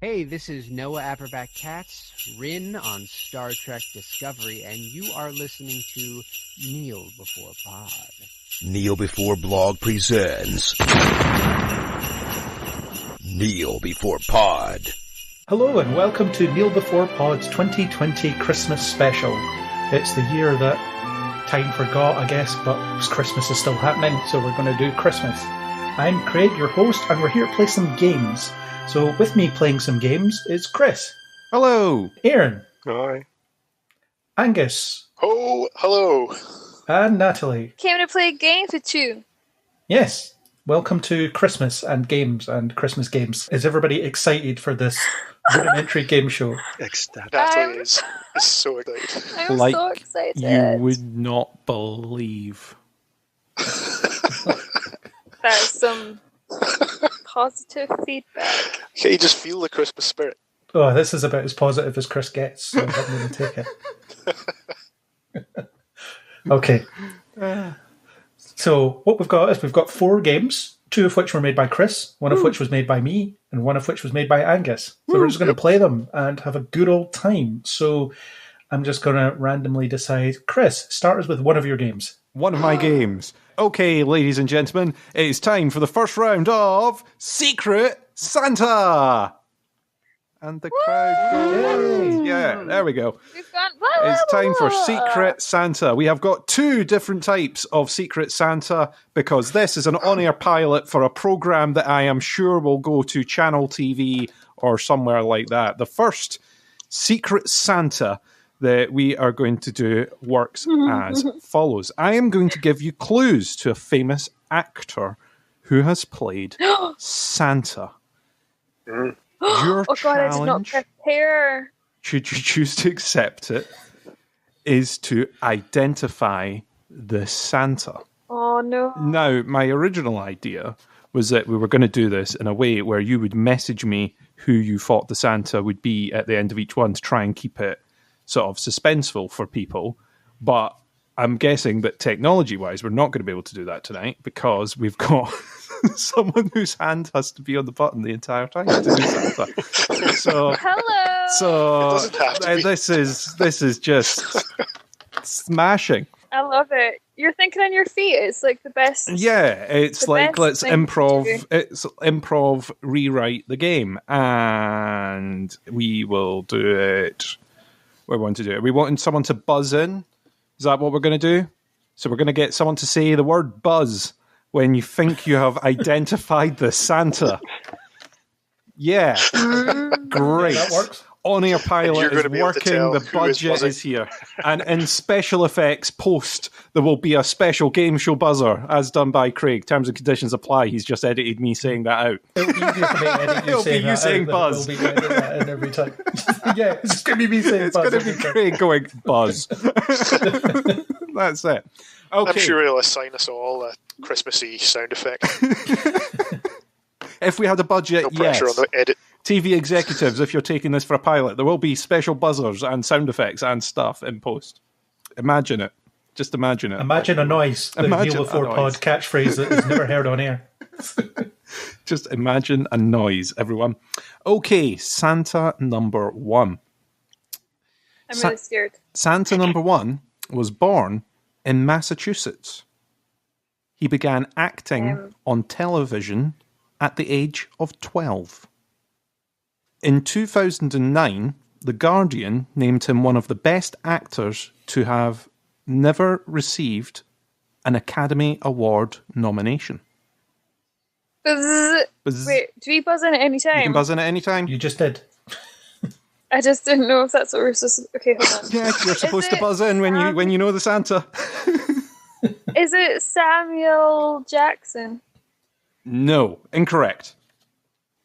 Hey, this is Noah Apperback Katz, Rin on Star Trek Discovery, and you are listening to Kneel Before Pod. Kneel Before Blog presents Kneel Before Pod. Hello and welcome to Kneel Before Pod's 2020 Christmas special. It's the year that time forgot, I guess, but Christmas is still happening, so we're going to do Christmas. I'm Craig, your host, and we're here to play some games. So with me playing some games is Chris. Hello. Aaron. Hi. Angus. Oh, hello. And Natalie. Came to play games with you. Yes. Welcome to Christmas and games and Christmas games. Is everybody excited for this rudimentary game show? Ecstatic. Natalie is so excited. I'm Like so excited. You would not believe. That's some positive feedback. Can you just feel the Christmas spirit? Oh, this is about as positive as Chris gets, so I'm going to take it. Okay. So what we've got is we've got 4 games, 2 of which were made by Chris, 1 of which was made by me, and 1 of which was made by Angus. So we're just going to play them and have a good old time. So I'm just going to randomly decide. Chris, start us with one of your games. One of my games. Okay, ladies and gentlemen, it's time for the first round of Secret Santa. And the crowd goes. Yeah, there we go. We've gone. It's time for Secret Santa. We have got 2 different types of Secret Santa because this is an on-air pilot for a program that I am sure will go to Channel TV or somewhere like that. The first Secret Santa that we are going to do works as follows. I am going to give you clues to a famous actor who has played Santa. Your Oh God, I did not challenge, prepare. should you choose to accept it, is to identify the Santa. Oh no. Now, my original idea was that we were going to do this in a way where you would message me who you thought the Santa would be at the end of each one to try and keep it sort of suspenseful for people. But I'm guessing that technology-wise, we're not going to be able to do that tonight because we've got someone whose hand has to be on the button the entire time to do Santa. So, Hello. so this is just smashing. I love it. You're thinking on your feet. It's like the best. Yeah, it's The like best let's thing to improv. do. It's improv. Rewrite the game, and we will do it. We want to do it. We want someone to buzz in. Is that what we're going to do? So we're going to get someone to say the word "buzz" when you think you have identified the Santa. Yeah, great. That works. On-air pilot you're is gonna be able to working. tell The who is budget buzzing. is here, and in special effects post there will be a special game show buzzer as done by Craig. Terms and conditions apply. He's just edited me saying that out. It'll be easier for me to edit you It'll be saying you that saying out than buzz. it will be editing that in every time. Yeah, it's just going to be me saying It's buzz. going to be every time. Craig going buzz. That's it. Okay. I'm sure he'll assign us all a Christmassy sound effect. If we had a budget, No pressure yes. on the edit. TV executives, if you're taking this for a pilot, there will be special buzzers and sound effects and stuff in post. Imagine it. Just imagine it. Imagine a noise. The Imagine Kneel Before a Pod noise. catchphrase that is never heard on air. Just imagine a noise, everyone. Okay, Santa number 1. I'm really scared. Santa number 1 was born in Massachusetts. He began acting on television at the age of 12. In 2009, The Guardian named him one of the best actors to have never received an Academy Award nomination. Buzz. Buzz. Wait, do we buzz in at any You time? can buzz in at any time. You just did. I just didn't know if that's what we're supposed to. Okay, hold on. Yeah, you're supposed to it buzz in when you know the Santa. Is it Samuel Jackson? No, incorrect.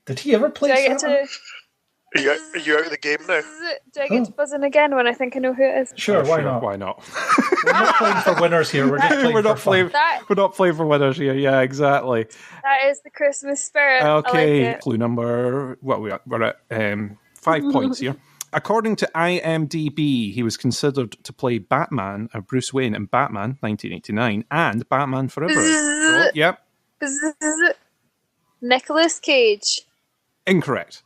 Did he ever play Do I get Santa? to? Are you out of the game now? Do I get to buzz in again when I think I know who it is? Sure, why not? Why not? We're not playing for winners here. We're just playing we're for not fun. playing. We're not playing for winners here. Yeah, exactly. That is the Christmas spirit. Okay, I like it. clue number. What we're at 5 points here. According to IMDb, he was considered to play Batman, Bruce Wayne in Batman 1989 and Batman Forever. Oh, yep, Nicolas Cage. incorrect.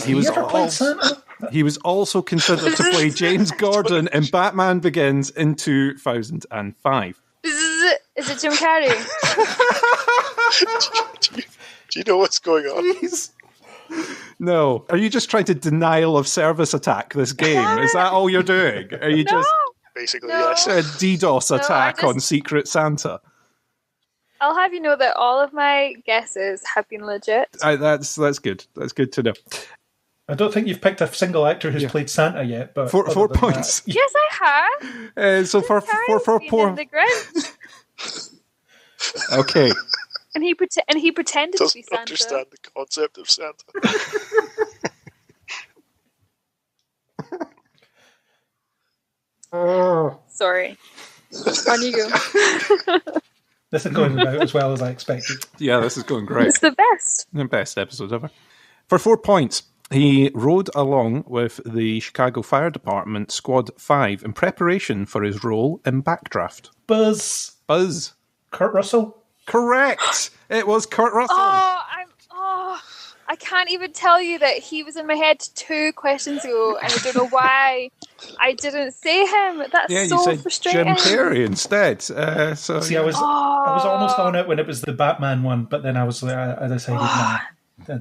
He was, ever played Santa? he was also considered to play James Gordon in Batman Begins in 2005. Is it Jim Carrey? Do you know what's going on? Please. No. Are you just trying to denial of service attack this game? Is that all you're doing? Are you just Basically, No. yes. a DDoS No, attack I on just- Secret Santa? I'll have you know that all of my guesses have been legit. That's good. That's good to know. I don't think you've picked a single actor who's played Santa yet. But Four other than points. that- Yes, I have. So for Carrey's been poor. in The Grinch, Okay. and he pretended to be Doesn't Santa. understand the concept of Santa. Sorry. On you go. This is going about as well as I expected. Yeah, this is going great. It's the best. The best episode ever. For 4 points, he rode along with the Chicago Fire Department Squad 5 in preparation for his role in Backdraft. Buzz. Kurt Russell. Correct! It was Kurt Russell. I can't even tell you that he was in my head 2 questions ago, and I don't know why I didn't say him. That's Yeah, so you said frustrating. Jim Carrey instead. See, I was almost on it when it was the Batman one, but then I decided nah.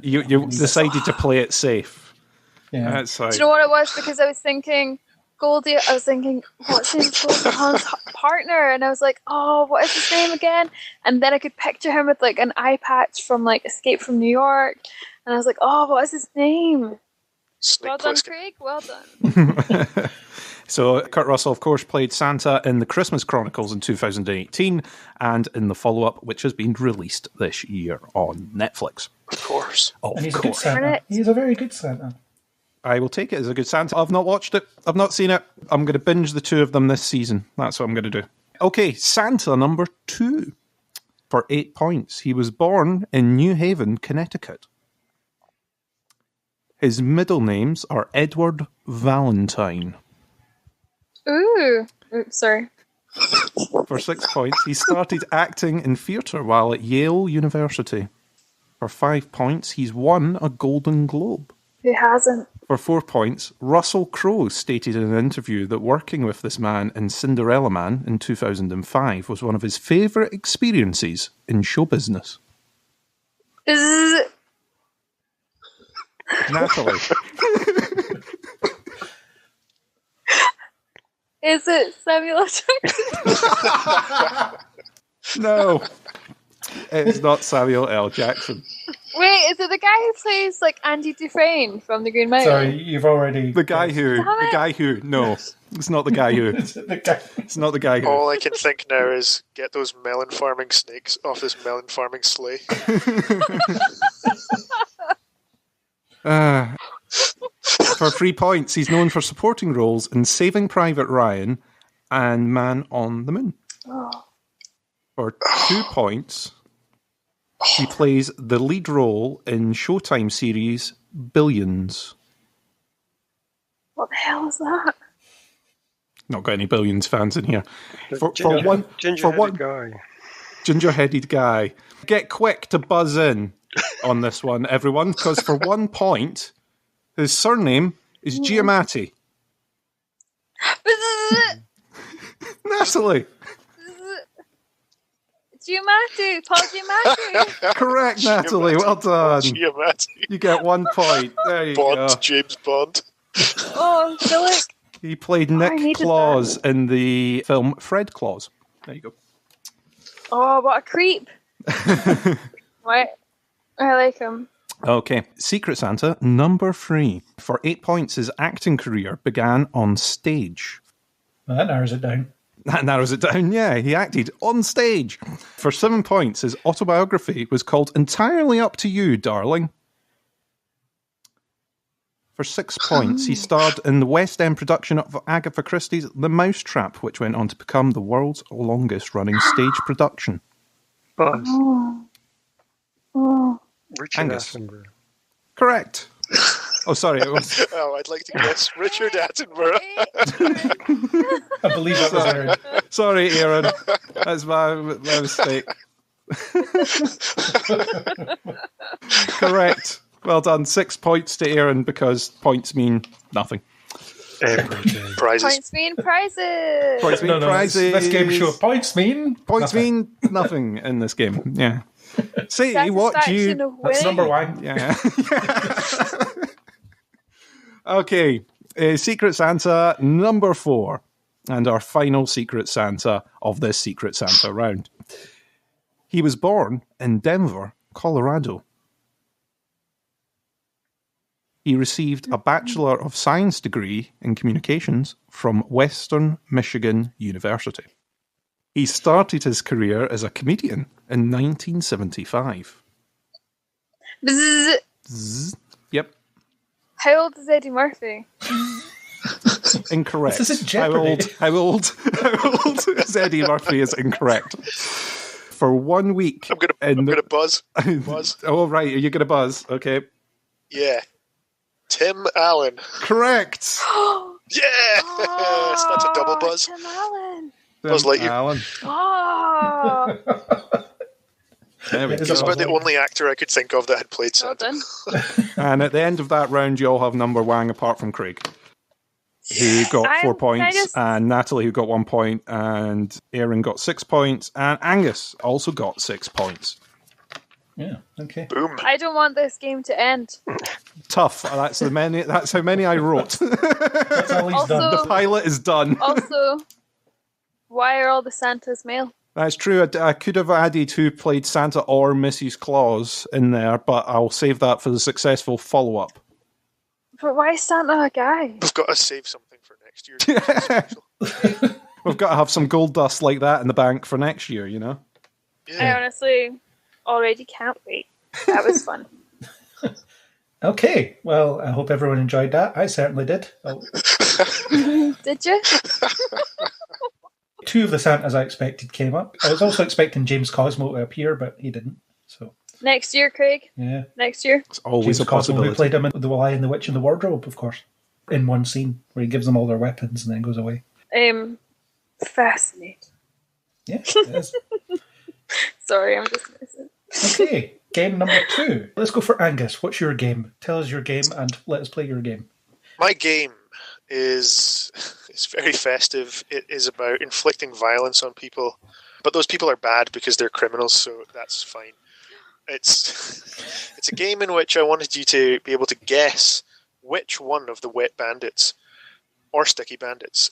You decided to play it safe. Yeah. That's Do like, you know what it was? Because I was thinking Goldie. I was thinking, what's his Goldie Hawn's partner? And I was like, oh, what is his name again? And then I could picture him with like an eye patch from like Escape from New York. And I was like, oh, what is his name? Snake Well done, Plissken. Craig. Well done. So Kurt Russell, of course, played Santa in The Christmas Chronicles in 2018 and in the follow-up, which has been released this year on Netflix. Of course. Of And he's a good course. Santa. He's a very good Santa. I will take it as a good Santa. I've not watched it. I've not seen it. I'm going to binge the 2 of them this season. That's what I'm going to do. Okay, Santa number 2 for 8 points. He was born in New Haven, Connecticut. His middle names are Edward Valentine. Ooh. Oops, sorry. For 6 points, he started acting in theatre while at Yale University. For 5 points, he's won a Golden Globe. Who hasn't? For 4 points, Russell Crowe stated in an interview that working with this man in Cinderella Man in 2005 was one of his favourite experiences in show business. Is Natalie. it Samuel L. Jackson? No. It's not Samuel L. Jackson. Wait, is it the guy who plays like Andy Dufresne from The Green Mile? Sorry, you've already... The guy who. No. It's not the guy who. The guy... It's not the guy who. All I can think now is get those melon farming snakes off this melon farming sleigh. For 3 points, he's known for supporting roles in Saving Private Ryan and Man on the Moon. For 2 points, he plays the lead role in Showtime series Billions. What the hell is that? Not got any Billions fans in here. For Ginger-headed one guy. ginger-headed guy. Get quick to buzz in on this one, everyone, because for 1 point, his surname is Giamatti. Natalie. Giamatti, Paul Giamatti. Correct, Natalie. Well done. Giamatti. You get 1 point. There you Bond, go. James Bond. Oh, Philip. He played I Nick needed Claus in the film Fred Claus. There you go. Oh, what a creep. Right. I like him. Okay, Secret Santa number 3. For 8 points, his acting career began on stage. Well, that narrows it down. That narrows it down, yeah. He acted on stage. For 7 points, his autobiography was called Entirely Up to You, Darling. For 6 points, he starred in the West End production of Agatha Christie's The Mousetrap, which went on to become the world's longest-running stage production. Buzz. Oh. Richard Angus. Attenborough. Correct. Oh, sorry, it was... Oh, I'd like to guess Richard Attenborough. I believe that was Aaron. Sorry, Aaron. That's my mistake. Correct. Well done. 6 points to Aaron because points mean nothing. Everything. Prizes. Points mean prizes. Points mean prizes. This game show points mean Points nothing. mean nothing in this game. Yeah. See what Satisfaction you. of That's winning. number one. Yeah. Okay. Secret Santa number 4. And our final Secret Santa of this Secret Santa round. He was born in Denver, Colorado. He received a Bachelor of Science degree in Communications from Western Michigan University. He started his career as a comedian in 1975. Bzzz. Zzz. Yep, How old is Eddie Murphy? incorrect. This isn't Jeopardy. How old is Eddie Murphy is incorrect. For 1 week. I'm gonna buzz. Buzz. Oh, right. Are you going to buzz? Okay. Yeah. Tim Allen. Correct. Yes! That's a double buzz. Tim Allen. Buzz Lightyear. Alan. Oh, There we It is go. He was about the only actor I could think of that had played well Santa. done. And at the end of that round, you all have number one apart from Craig, who got 4 points, and Natalie, who got 1 point, and Aaron got 6 points, and Angus also got 6 points. Yeah, okay. Boom. I don't want this game to end. Tough. That's how many I wrote. That's all he's Also- done. The pilot is done. Also, why are all the Santas male? That's true. I could have added who played Santa or Mrs. Claus in there, but I'll save that for the successful follow-up. But why is Santa a guy? We've got to save something for next year. We've got to have some gold dust like that in the bank for next year, you know? I Yeah. honestly already can't wait. That was fun. Okay, well, I hope everyone enjoyed that. I certainly did. Oh, Did you? 2 of the Santas I expected came up. I was also expecting James Cosmo to appear, but he didn't. So, Next year, Craig. yeah. Next year. It's always James a Cosmo, who possibility. played him in The Lion, the Witch, and the Wardrobe, of course, in one scene where he gives them all their weapons and then goes away. Fascinating. Yeah, it is. Sorry, I'm just missing. Okay, game number 2. Let's go for Angus. What's your game? Tell us your game and let us play your game. My game is very festive. It is about inflicting violence on people, but those people are bad because they're criminals, so that's fine. It's a game in which I wanted you to be able to guess which one of the wet bandits or sticky bandits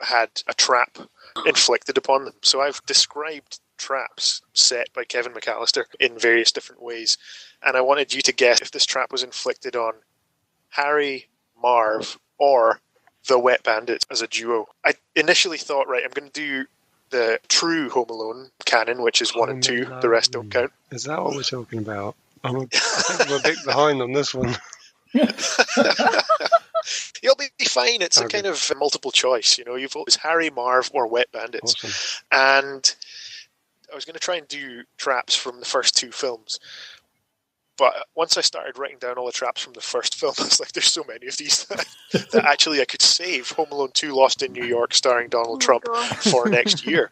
had a trap inflicted upon them. So I've described traps set by Kevin McAllister in various different ways, and I wanted you to guess if this trap was inflicted on Harry, Marv, or the Wet Bandits as a duo. I initially thought, right, I'm going to do the true Home Alone canon, which is 1 and 2. no. The rest don't count. Is that what we're talking about? I think I'm a bit behind on this one. You'll be fine. It's a Okay. kind of multiple choice. You know, you've always Harry, Marv, or Wet Bandits. Awesome. And I was going to try and do traps from the first 2 films. But once I started writing down all the traps from the first film, I was like, there's so many of these that actually I could save Home Alone 2 Lost in New York starring Donald Trump God. for next year.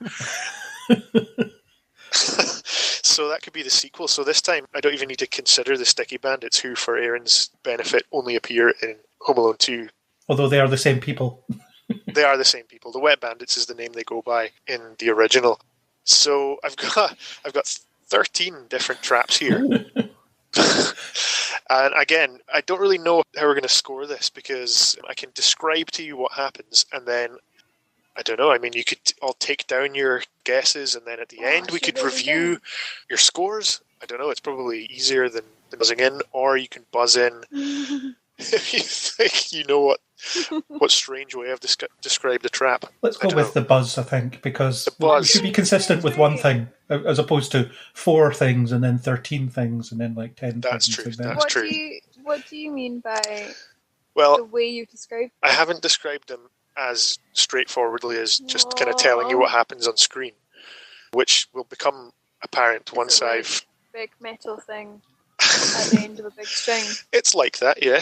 So that could be the sequel. So this time, I don't even need to consider the Sticky Bandits, who, for Aaron's benefit, only appear in Home Alone 2. Although they are the same people. They are the same people. The Wet Bandits is the name they go by in the original. So I've got 13 different traps here. And again, I don't really know how we're going to score this, because I can describe to you what happens, and then I don't know. I mean, you could all take down your guesses, and then at the end we should could we review begin? your scores. I don't know. It's probably easier than buzzing in, or you can buzz in if you think you know what strange way I've described the trap. Let's I go don't with know. the buzz, I think, because The buzz. we should be consistent with one thing, as opposed to 4 things and then 13 things and then like 10 That's things. true, And then- that's true. What do you mean by the Well, way you described? I haven't described them as straightforwardly as just kind of telling you what happens on screen, which will become apparent once like I've... Big metal thing at the end of a big string. It's like that, yeah.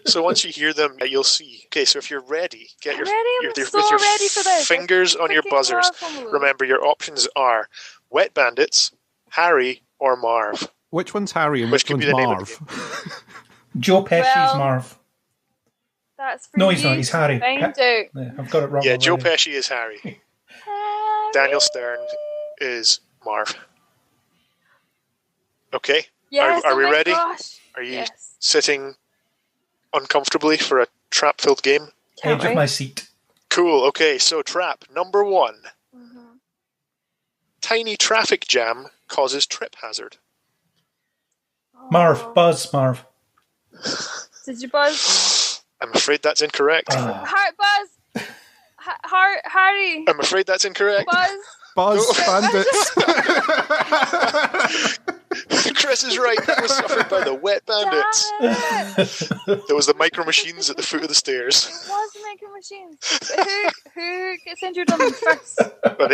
So once you hear them, you'll see. Okay, so if you're ready, get I'm ready. I'm with so your ready for this. fingers on your Freaking buzzers. love Home Alone. Remember, your options are Wet Bandits, Harry, or Marv. Which one's Harry and Which which could one's be the name of Marv? Joe Pesci's Well, Marv. That's for No, you he's not. He's to Harry. find out. Yeah, I've got it wrong. Yeah, Joe already. Pesci is Harry. Daniel Stern is Marv. Okay. Yes, Are oh we my ready? Gosh. Are you Yes. sitting uncomfortably for a trap-filled game? Can't Edge of wait. my seat. Cool. Okay, so trap number 1. Mhm. Tiny traffic jam causes trip hazard. Marv. Oh. Buzz. Marv. Did you buzz? I'm afraid that's incorrect. Buzz. Harry. I'm afraid that's incorrect. Buzz. Buzz No. Bandits. Chris is right. That was suffered by the wet bandits. Damn it. There was the micro machines at the foot of the stairs. It was making machines. But who gets injured on them first? But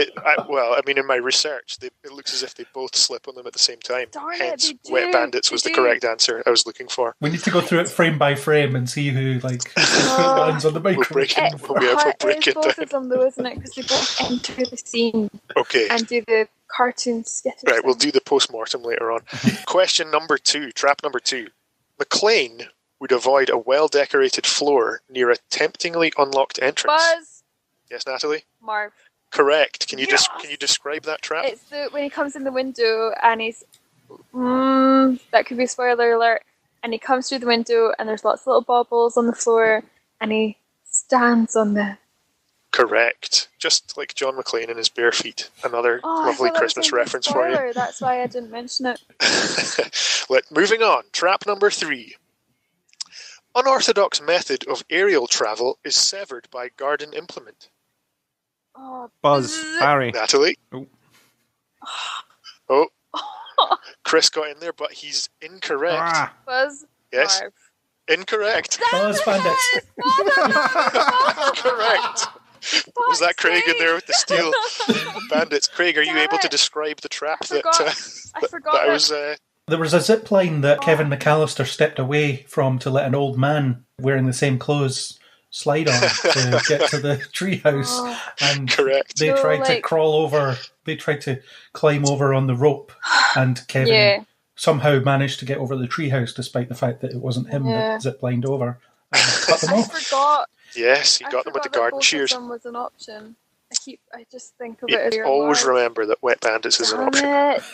in my research, it looks as if they both slip on them at the same time. Darn it, Hence, they do. wet bandits was They the do. correct answer I was looking for. We need to go through it frame by frame and see who lands on the We'll micro. break it. We'll break it both down. of them, though, isn't it? Because they both enter the scene Okay. and do the cartoon sketches. Right, we'll do the post-mortem later on. Question number 2, trap number 2. McLean would avoid a well-decorated floor near a temptingly unlocked entrance. Buzz. Yes, Natalie? Marv. Correct. Can you Yes! can you describe that trap? It's when he comes in the window and he's... that could be a spoiler alert. And he comes through the window and there's lots of little baubles on the floor and he stands on them. Correct. Just like John McClane in his bare feet. Another I lovely thought that was Christmas gonna be a reference for you. spoiler, That's why I didn't mention it. Moving on. Trap number 3. Unorthodox method of aerial travel is severed by garden implement. Oh, Buzz. Harry. Natalie? Oh. Oh. Chris got in there, but he's incorrect. Ah. Buzz. Yes? Marv. Incorrect. Buzz Bandits. Correct. Was that Craig in there with the steel bandits? Craig, are you Damn able to it. describe the trap I forgot that I was... There was a zip line that Kevin McAllister stepped away from to let an old man wearing the same clothes slide on to get to the treehouse. Oh. And Correct. they So, tried to like- crawl over. They tried to climb over on the rope, and Kevin Yeah. somehow managed to get over the treehouse, despite the fact that it wasn't him Yeah. that zip lined over and cut them I off. forgot. Yes, he I got them with the forgot that garden both shears. of them was an option. I just think of it as Always remember that wet bandits is an option.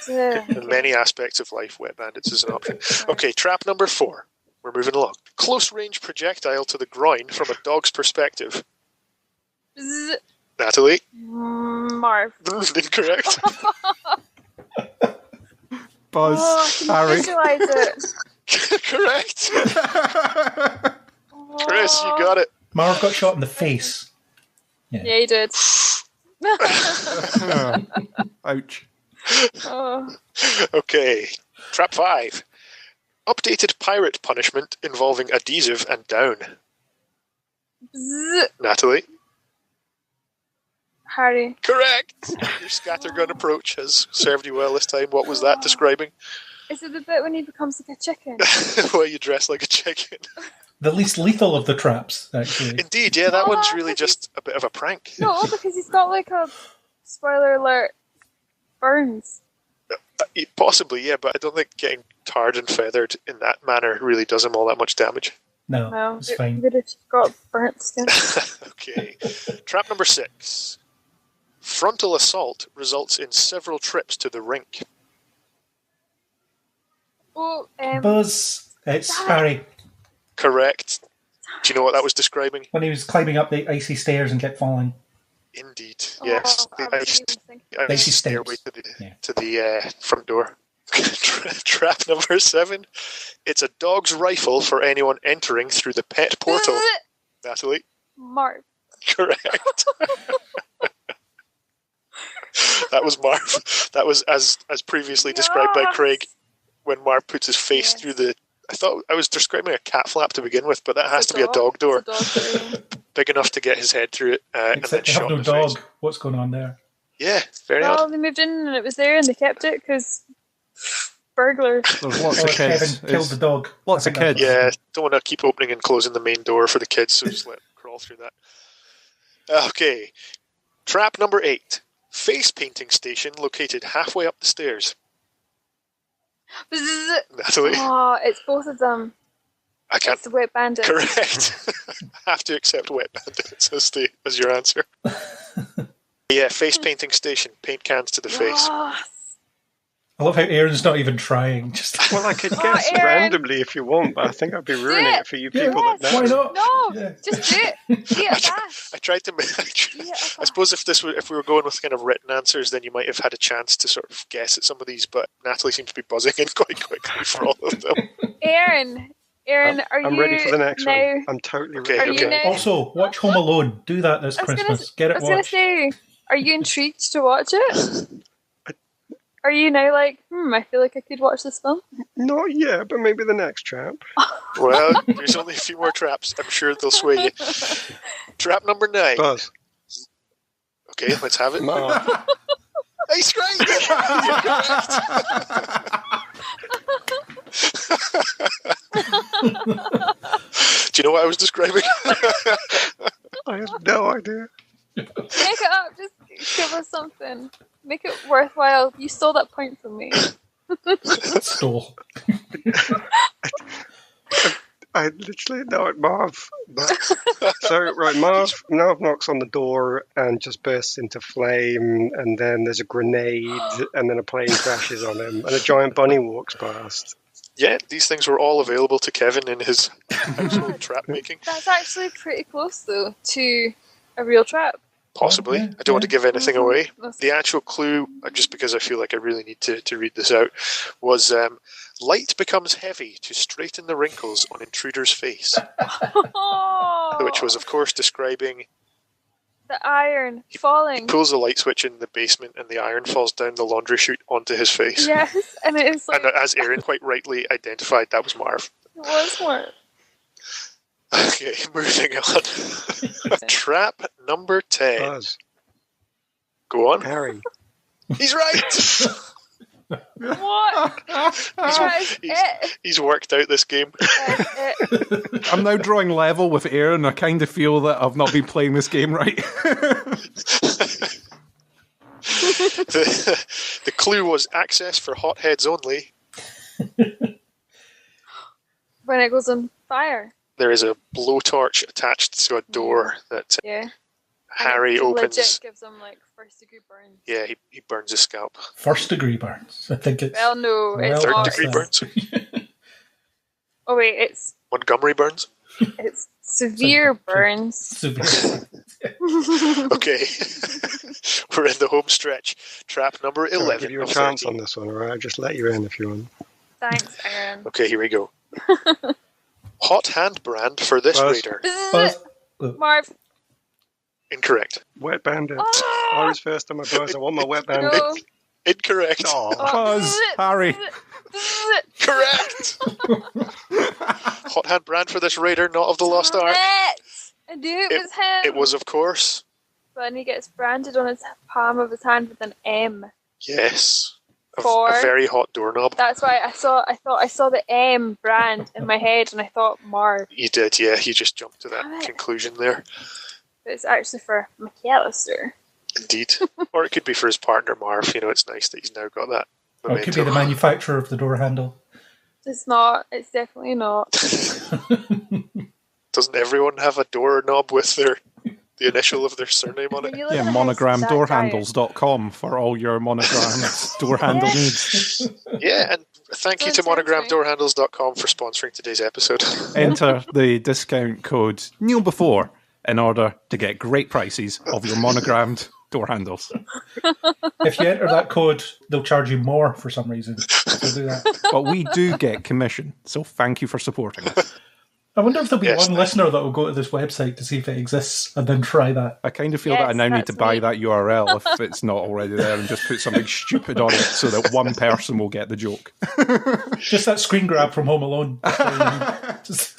It. In many aspects of life, wet bandits is an option. Okay, trap number 4. We're moving along. Close range projectile to the groin from a dog's perspective. Bzz. Natalie? Marv. Incorrect. Buzz. Oh, I can Harry. visualize it. Correct. Chris, you got it. Marv got shot in the face. Yeah, you did. Ouch. Oh. Okay, trap 5. Updated pirate punishment involving adhesive and down. Bzz. Natalie? Harry. Correct. Your scattergun approach has served you well this time. What was that describing? Is it the bit when he becomes like a chicken? Where you dress like a chicken. The least lethal of the traps, actually. Indeed, yeah, that Oh, one's really because just a bit of a prank. No, because he's got like a spoiler alert burns. Possibly, yeah, but I don't think getting tarred and feathered in that manner really does him all that much damage. No, No, it's he fine. would have got burnt skin. Okay. Trap number 6. Frontal assault results in several trips to the rink. Oh, Buzz, it's Harry. Correct. Do you know what that was describing? When he was climbing up the icy stairs and kept falling. Indeed, yes. I The was ice, even thinking. icy Icy stairway steps. to the front door. Trap number 7. It's a dog's rifle for anyone entering through the pet portal. Natalie? Marv. Correct. That was Marv. That was as previously described by Yes. Craig when Marv puts his face Yes. through the... I thought I was describing a cat flap to begin with, but that has It's to be a dog door. It's a dog door. Big enough to get his head through it and then Except they shot have in no the face. dog. What's going on there? Yeah, very Well, odd. they moved in and it was there and they kept it because burglars. There's lots Or of kids. Kevin killed the dog. Lots I of think that- kids. Yeah, don't want to keep opening and closing the main door for the kids, so just let them crawl through that. Okay. Trap number 8. Face painting station located halfway up the stairs. Bzzz. Natalie, Oh, it's both of them. I can't. It's the Wet Bandit. Correct. I have to accept Wet Bandits as your answer. Yeah, face painting station. Paint cans to the face. Yes. I love how Aaron's not even trying. Just Well, I could Oh, guess Aaron. randomly if you want, but I think I'd be ruining it for you people Yes. that why know. not? No, Yeah. just do it. Do it fast. I tried to. I suppose if we were going with kind of written answers, then you might have had a chance to sort of guess at some of these. But Natalie seems to be buzzing in quite quickly for all of them. Aaron, are you I'm ready for the next now? one. I'm totally Okay, ready. Are you now? Also, watch Home Alone. Do that this I was gonna- Christmas. Get I it was going to watched. say, are you intrigued to watch it? Are you now like, I feel like I could watch this film? Not yet, but maybe the next trap. Well, there's only a few more traps. I'm sure they'll sway you. Trap number 9. Buzz. Okay, let's have it. Marv. He's right. Do you know what I was describing? I have no idea. Make it up. Just give us something. Make it worthwhile. You stole that point from me. Stole. I literally know it, Marv. So, right, Marv knocks on the door and just bursts into flame, and then there's a grenade, and then a plane crashes on him, and a giant bunny walks past. Yeah, these things were all available to Kevin in his household trap making. That's actually pretty close, though, to a real trap. Possibly. Yeah, I don't want to give anything away. That's- The actual clue, just because I feel like I really need to read this out, was light becomes heavy to straighten the wrinkles on intruder's face, which was, of course, describing the iron falling. pulls the light switch in the basement and the iron falls down the laundry chute onto his face. Yes, and it's like, And as Aaron quite rightly identified, that was Marv. it was more. Okay, moving on. Trap number 10. Buzz. Go on. Harry. He's right! What? That is it. He's worked out this game. That is it. I'm now drawing level with Aaron. I kind of feel that I've not been playing this game right. The clue was access for hotheads only. When it goes on fire. There is a blowtorch attached to a door that Yeah. Harry And it opens. Legit gives them like first degree burns. Yeah, he burns his scalp. First degree burns. I think it's. Well, no, it's Well, Third not. degree burns. Oh wait, it's Montgomery burns. severe burns. severe. Okay. We're in the home stretch. Trap number I'll 11. give you a of chance 13. on this one, alright? I'll just let you in if you want. Thanks, Aaron. Okay, here we go. Hot hand brand for this Buzz. raider. Buzz. Marv. Incorrect. Wet bandit. Ah! I was first on my buzz. I want my wet bandit. No. Incorrect. Aw. Buzz, Harry. Correct. Hot hand brand for this raider, not of the Lost Ark. I knew it was him. It was, of course. When he gets branded on his palm of his hand with an M. Yes. A For- very hot doorknob. That's why I thought I saw the M brand in my head and I thought Marv. You did, yeah. You just jumped to Damn that it. conclusion there. But it's actually for McAllister. Indeed. Or it could be for his partner, Marv. You know, it's nice that he's now got that. Or it could be the manufacturer of the door handle. It's not. It's definitely not. Doesn't everyone have a doorknob with the initial of their surname on it? When you look Yeah, at the heads of that monogramdoorhandles.com for all your monogrammed door handle needs. Yeah, and thank you to Sounds great. monogramdoorhandles.com for sponsoring today's episode. Enter the discount code NeilBefore in order to get great prices of your monogrammed door handles. If you enter that code, they'll charge you more for some reason. So do that. But we do get commission, so thank you for supporting us. I wonder if there'll be Yes, one listener that will go to this website to see if it exists and then try that. I kind of feel Yes, that I now need that's to buy me. that URL if it's not already there and just put something stupid on it so that one person will get the joke. Just that screen grab from Home Alone. Just-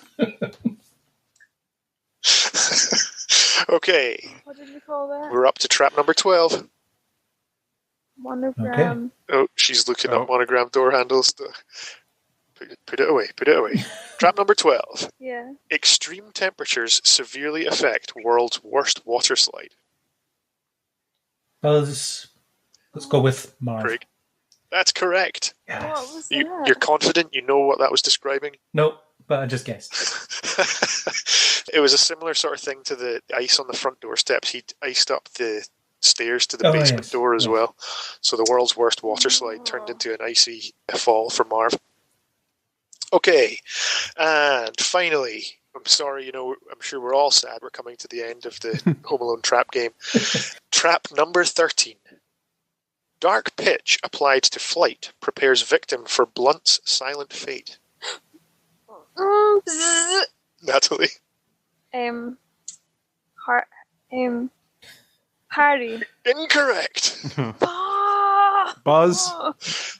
Okay, What did we call that? we're up to trap number 12. Monogram. Oh, she's looking up monogram door handles. Put it away, put it away. Trap number 12. Yeah. Extreme temperatures severely affect world's worst water slide. let's go with Marv. Craig? That's correct. Yes. What was that? You're confident you know what that was describing? No, but I just guessed. It was a similar sort of thing to the ice on the front door steps. He'd iced up the stairs to the basement door as well. So the world's worst water slide turned into an icy fall for Marv. Okay, and finally, I'm sorry, I'm sure we're all sad we're coming to the end of the Home Alone trap game. Trap number 13. Dark pitch applied to flight prepares victim for Blunt's silent fate. Natalie. Harry. Incorrect. Buzz.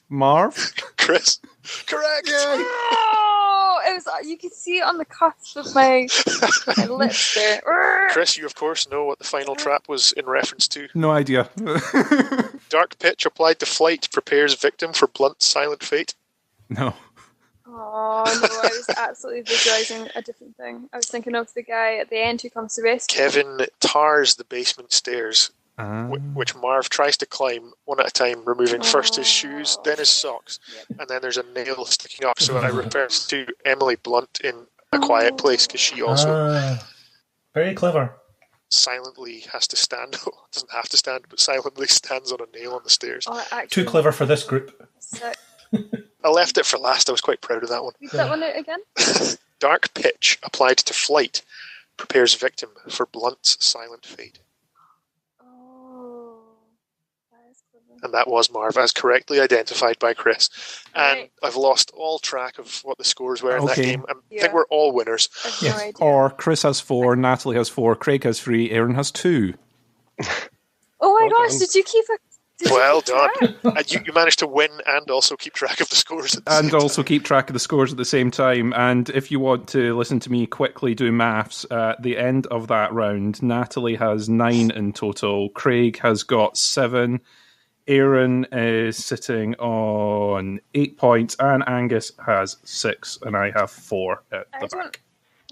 Marv. Chris. Correct. Oh, it was. You could see it on the cusp of my lips there. Chris, you of course know what the final trap was in reference to. No idea. Dark pitch applied to flight prepares victim for Blunt's silent fate. No. Oh no, I was absolutely visualizing a different thing. I was thinking of the guy at the end who comes to rescue. Kevin tars the basement stairs, which Marv tries to climb one at a time, removing first his shoes, then his socks, and then there's a nail sticking up. So I refer to Emily Blunt in A Quiet Place because she also very clever. silently has to stand, doesn't have to stand, but silently stands on a nail on the stairs. Too clever for this group. I left it for last. I was quite proud of that one. Read that one out again. Dark pitch applied to flight prepares victim for Blunt's silent fate. Oh, that is clever. And that was Marv, as correctly identified by Chris. And Right. I've lost all track of what the scores were in that Okay. game. I think we're all winners. I have Yes. no idea. Or Chris has 4, Natalie has 4, Craig has 3, Aaron has 2. Oh my Well gosh! done. Did you keep a? Well done. And you managed to win and also keep track of the scores at the And same also time. keep track of the scores at the same time. And if you want to listen to me quickly do maths, at the end of that round, Natalie has 9 in total, Craig has got 7, Aaron is sitting on 8 points, and Angus has 6, and I have 4 at the back.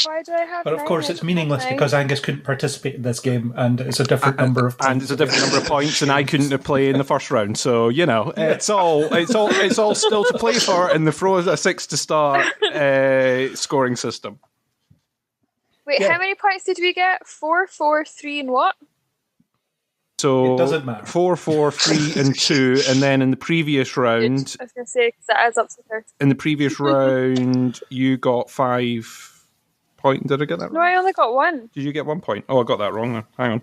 Why do I have? But of 9? course, I it's don't meaningless have 9. because Angus couldn't participate in this game, and it's a different number of points. And it's a different number of points, and I couldn't play in the first round. So it's all still to play for in the throw a 6 to start scoring system. Wait, Yeah. how many points did we get? 4, 4, 3, and what? So It doesn't matter. 4, 4, 3, and 2, and then in the previous round, I was going to say because that adds up to 30. you got 5 points. Did I get that No, wrong? I only got 1. Did you get 1 point? Oh, I got that wrong. Then. Hang on.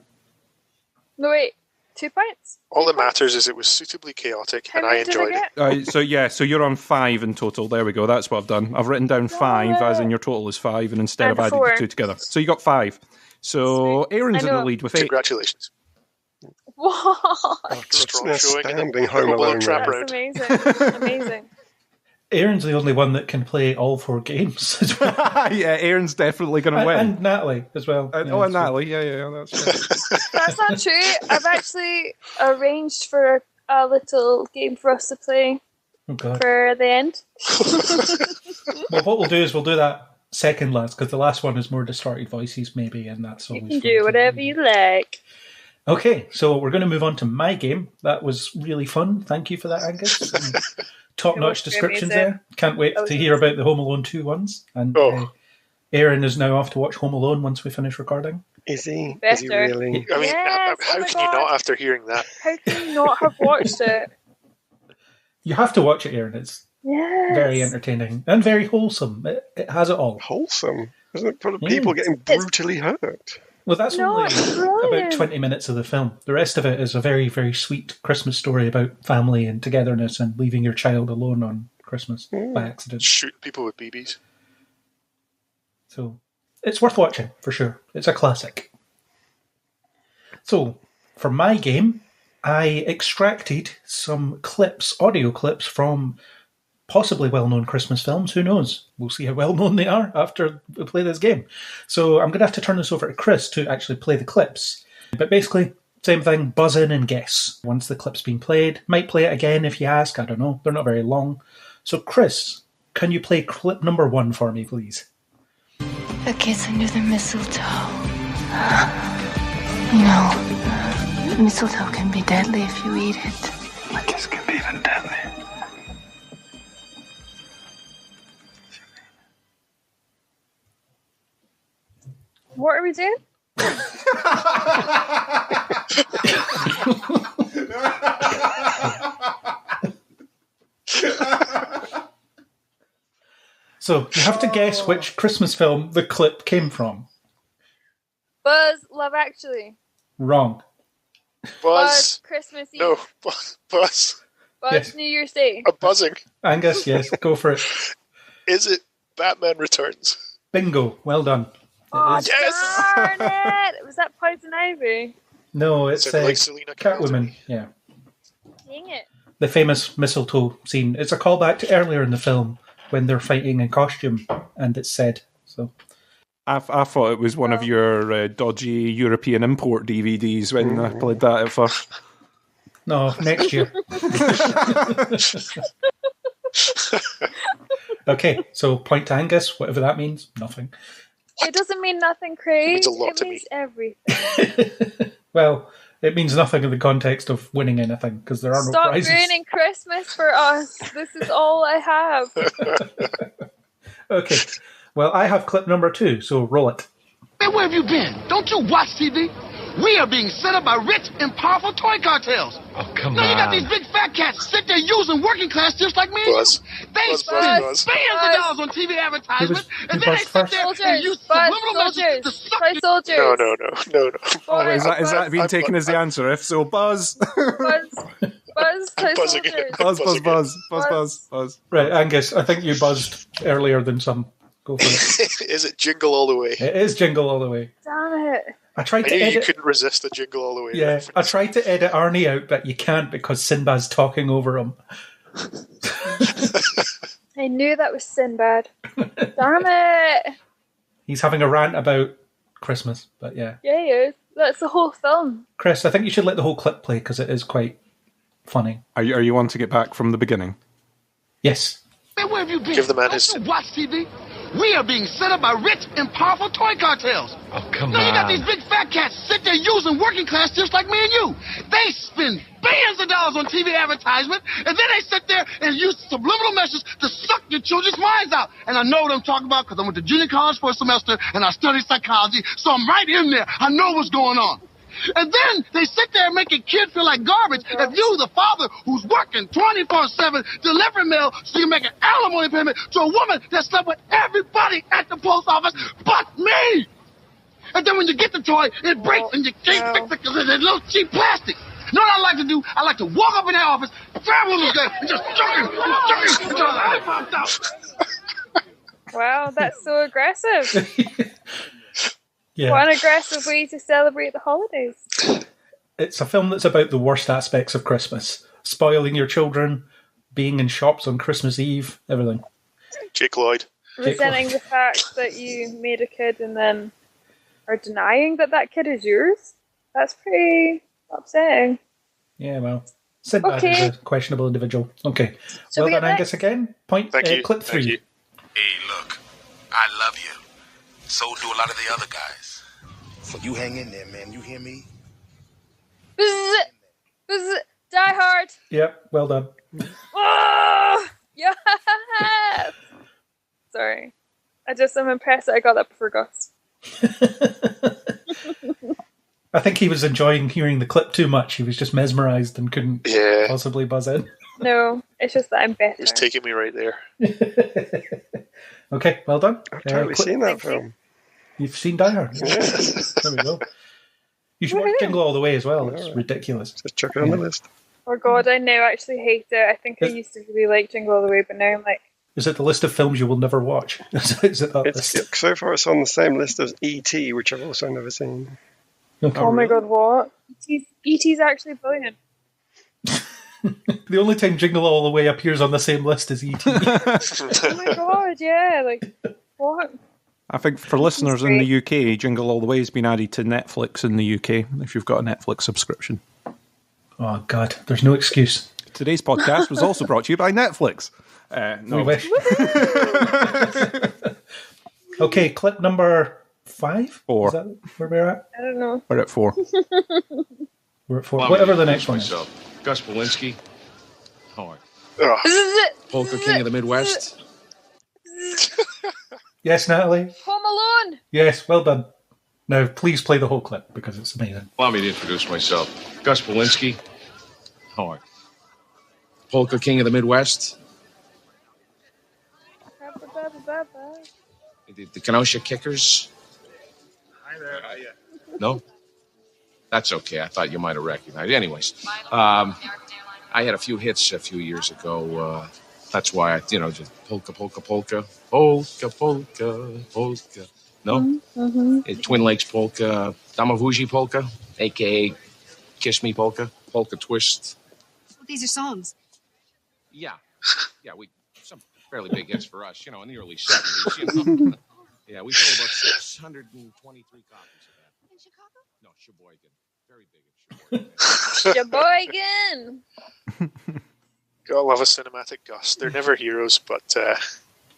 No, wait, 2 points. All 3 that points? matters is it was suitably chaotic, How and I many did enjoyed it. get? So you're on 5 in total. There we go. That's what I've done. I've written down 5 as in your total is 5, and instead And I've added 4. the 2 together. So you got 5. So Sweet. Aaron's I in the know. lead with 8. Congratulations. What? After a Strong showing in outstanding the Home Home Alone Alone trap round. round. That's amazing. Amazing. Aaron's the only one that can play all 4 games as well. Yeah, Aaron's definitely going to win. And Natalie as well. And Yeah, so- Natalie. Yeah, that's right. That's not true. I've actually arranged for a little game for us to play Oh, God. for the end. Well, what we'll do is we'll do that second last, because the last one is more distorted voices, maybe, and that's You always can fun do to whatever you like. Okay, so we're going to move on to my game. That was really fun. Thank you for that, Angus. Top-notch It was descriptions amazing. there. Can't wait That was to hear about the Home Alone 2 ones. And Aaron is now off to watch Home Alone once we finish recording. Is he? Better. Is he really? I mean, Yes, how oh my can you God. not after hearing that? How can you not have watched it? You have to watch it, Aaron. It's Yes. very entertaining and very wholesome. It has it all. Wholesome. Isn't it full of people getting brutally hurt? Well, that's No, only it's about brilliant. 20 minutes of the film. The rest of it is a very, very sweet Christmas story about family and togetherness and leaving your child alone on Christmas by accident. Shoot people with BBs. So it's worth watching, for sure. It's a classic. So, for my game, I extracted some clips, audio clips from possibly well-known Christmas films. Who knows? We'll see how well-known they are after we play this game. So I'm going to have to turn this over to Chris to actually play the clips. But basically, same thing, buzz in and guess. Once the clip's been played, might play it again if you ask, I don't know. They're not very long. So Chris, can you play clip number 1 for me, please? A kiss under the mistletoe. You know, mistletoe can be deadly if you eat it. A kiss can be even deadly What are we doing? So you have to guess which Christmas film the clip came from. Buzz, Love Actually. Wrong. Buzz. Christmas Eve. No, Buzz. Buzz, Yes. New Year's Day. I'm buzzing. Angus, yes, go for it. Is it Batman Returns? Bingo. Well done. Oh, It is. Yes! darn it! Was that Poison Ivy? No, it's Sounded like Selena Catwoman. Yeah. Dang it. The famous mistletoe scene. It's a callback to earlier in the film when they're fighting in costume, and it's said. So I thought it was one of your dodgy European import DVDs when I played that at first. no, next year. Okay, so point to Angus, whatever that means. Nothing. It doesn't mean nothing, Craig. means a lot to means me. everything. Well, it means nothing in the context of winning anything because there are no Stop prizes. ruining Christmas for us. This is all I have. Okay, well, I have clip number 2, so roll it. Man, where have you been? Don't you watch TV? We are being set up by rich and powerful toy cartels. Oh, come Now you got on. these big fat cats sit there using working class just like me and Buzz. you. They Buzz, spend Buzz, billions of dollars on TV advertisements, Who and then they buzzed sit first? there and Soldiers. use Buzz, subliminal messages to soldiers. suck Play your... soldiers. No. Oh, is Buzz, that being taken as the answer? If so, Buzz. Buzz, play buzzing soldiers. it. Buzz, Buzzing buzz. Right, Angus, I think you buzzed earlier than some. Go for it. Is it Jingle All the Way? It is Jingle All the Way. Damn it. I tried I to knew you edit. couldn't resist the Jingle All the Way. Yeah, I reference. tried to edit Arnie out, but you can't because Sinbad's talking over him. I knew that was Sinbad. Damn it. He's having a rant about Christmas, but yeah. Yeah, he is. That's the whole film. Chris, I think you should let the whole clip play because it is quite funny. Are you want to get back from the beginning? Yes. Man, where have you been? Give the man Don't his- you watch TV? We are being set up by rich and powerful toy cartels. Oh, come Now you got on. these big fat cats sit there using working class just like me and you. They spend billions of dollars on TV advertisement, and then they sit there and use subliminal messages to suck your children's minds out. And I know what I'm talking about because I went to junior college for a semester and I studied psychology, so I'm right in there. I know what's going on. And then they sit there and make a kid feel like garbage if you, the father who's working 24/7, delivering mail so you make an alimony payment to a woman that slept with everybody at the post office but me. And then when you get the toy, it breaks and you can't fix it because it's little cheap plastic. You know what I like to do? I like to walk up in that office, grab one of those guys, and just chuck him until I popped out. Wow, that's so aggressive. Yeah. What an aggressive way to celebrate the holidays. It's a film that's about the worst aspects of Christmas. Spoiling your children, being in shops on Christmas Eve, everything. Jake Lloyd. Resenting the fact that you made a kid and then are denying that that kid is yours. That's pretty upsetting. Yeah, well. Sinbad Okay. is a questionable individual. Okay. Shall we Well get done, Angus, next? again. Point Thank you. clip 3. Thank you. Hey, look, I love you. So do a lot of the other guys. So you hang in there, man. You hear me? Bzz, bzz, Die Hard. Yep, well done. Oh, yes. Sorry. I'm impressed that I got that before Gus. I think he was enjoying hearing the clip too much. He was just mesmerised and couldn't Yeah, possibly buzz in. No, it's just that I'm better. it's taking me right there. Okay, well done. I've totally clip- seen that Thank you. film. You've seen Die Hard. There we go. You should watch Woohoo. Jingle All the Way as well. It's ridiculous. Just chuck it on the list. Oh god, I now actually hate it. I think I used to really like Jingle All the Way, but now I'm like, Is it the list of films you will never watch? Is it that It's list? so far it's on the same list as E.T., which I've also never seen. Okay. oh my god, what? E.T.'s actually brilliant. The only time Jingle All the Way appears on the same list as E.T. Oh my god, yeah, like, what? I think for listeners in the UK, Jingle All the Way has been added to Netflix in the UK, if you've got a Netflix subscription. Oh god, there's no excuse. Today's podcast was also brought to you by Netflix. No. We wish. Okay, clip number 5? 4. Is that where we're at? I don't know. We're at 4. We're at 4. Whatever the next one is. Gus Polinski. Hard. Ugh. Polka King of the Midwest. Yes, Natalie? Home Alone! Yes, well done. Now, please play the whole clip because it's amazing. Allow me to introduce myself. Gus Polinski. Howard. Polka King of the Midwest. The Kenosha Kickers. Hi there. How are you? No? That's okay. I thought you might have recognized. Anyways, I had a few hits a few years ago. That's why I, just polka, polka, polka, polka, polka, polka. No? Twin Lakes Polka, Damavuji Polka, a.k.a. Kiss Me Polka, Polka Twist. These are songs. Yeah, some fairly big hits for us, in the early 70s, Yeah, we sold about 623 copies of that. In Chicago? No, Sheboygan. Very big in Sheboygan. Sheboygan! Gotta love a cinematic Gus. They're never heroes, but...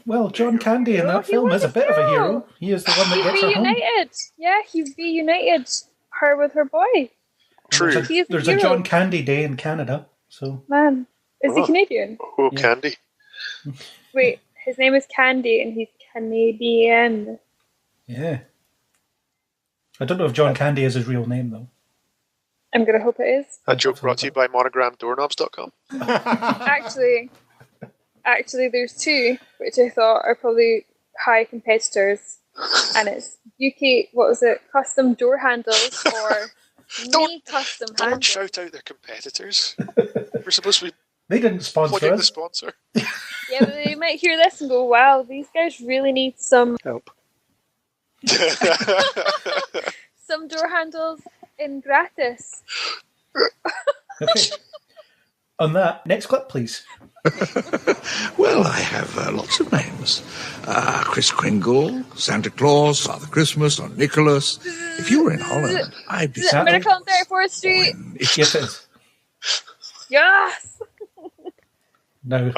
Well, John Candy in that film is a bit of a hero. He is the one that gets her home. Reunited. Yeah, he's reunited her with her boy. True. There's a John Candy Day in Canada. So Man, is he Canadian? Oh, yeah. Candy. Wait, his name is Candy and he's Canadian. Yeah. I don't know if John Candy is his real name, though. I'm going to hope it is. A joke brought to you by monogramdoorknobs.com. Actually, there's two, which I thought are probably high competitors. And it's UK, what was it, custom door handles or me custom handles. Don't shout out their competitors. We're supposed to be They didn't sponsor plugging us. the sponsor. Yeah, but they might hear this and go, wow, these guys really need some Help. some door handles in gratis. Okay. On that, next clip, please. Well, I have lots of names. Kris Kringle, Santa Claus, Father Christmas, or Nicholas. If you were in Holland, I'd be... Miracle on 34th Street. Yes, it is. Yes! Now,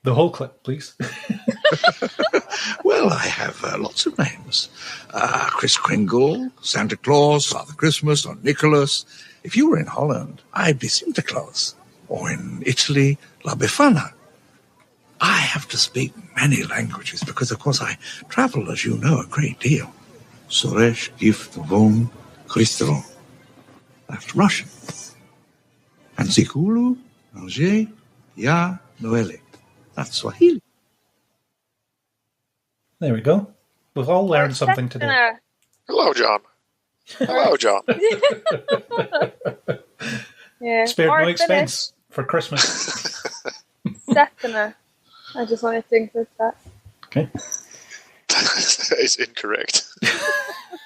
the whole clip, please. Well, I have lots of names. Kris Kringle, Santa Claus, Father Christmas, or Nicholas. If you were in Holland, I'd be Santa Claus. Or in Italy, La Befana. I have to speak many languages because, of course, I travel, as you know, a great deal. Soresh, Gift, Von, Christro. That's Russian. And Zikulu, Alger, Ya, Noele. That's Swahili. There we go. We've all learned something today. Hello, John. Hello, John. Yeah. Spared Or no expense for Christmas. Sethana. I just wanted to include that. Okay. That is incorrect.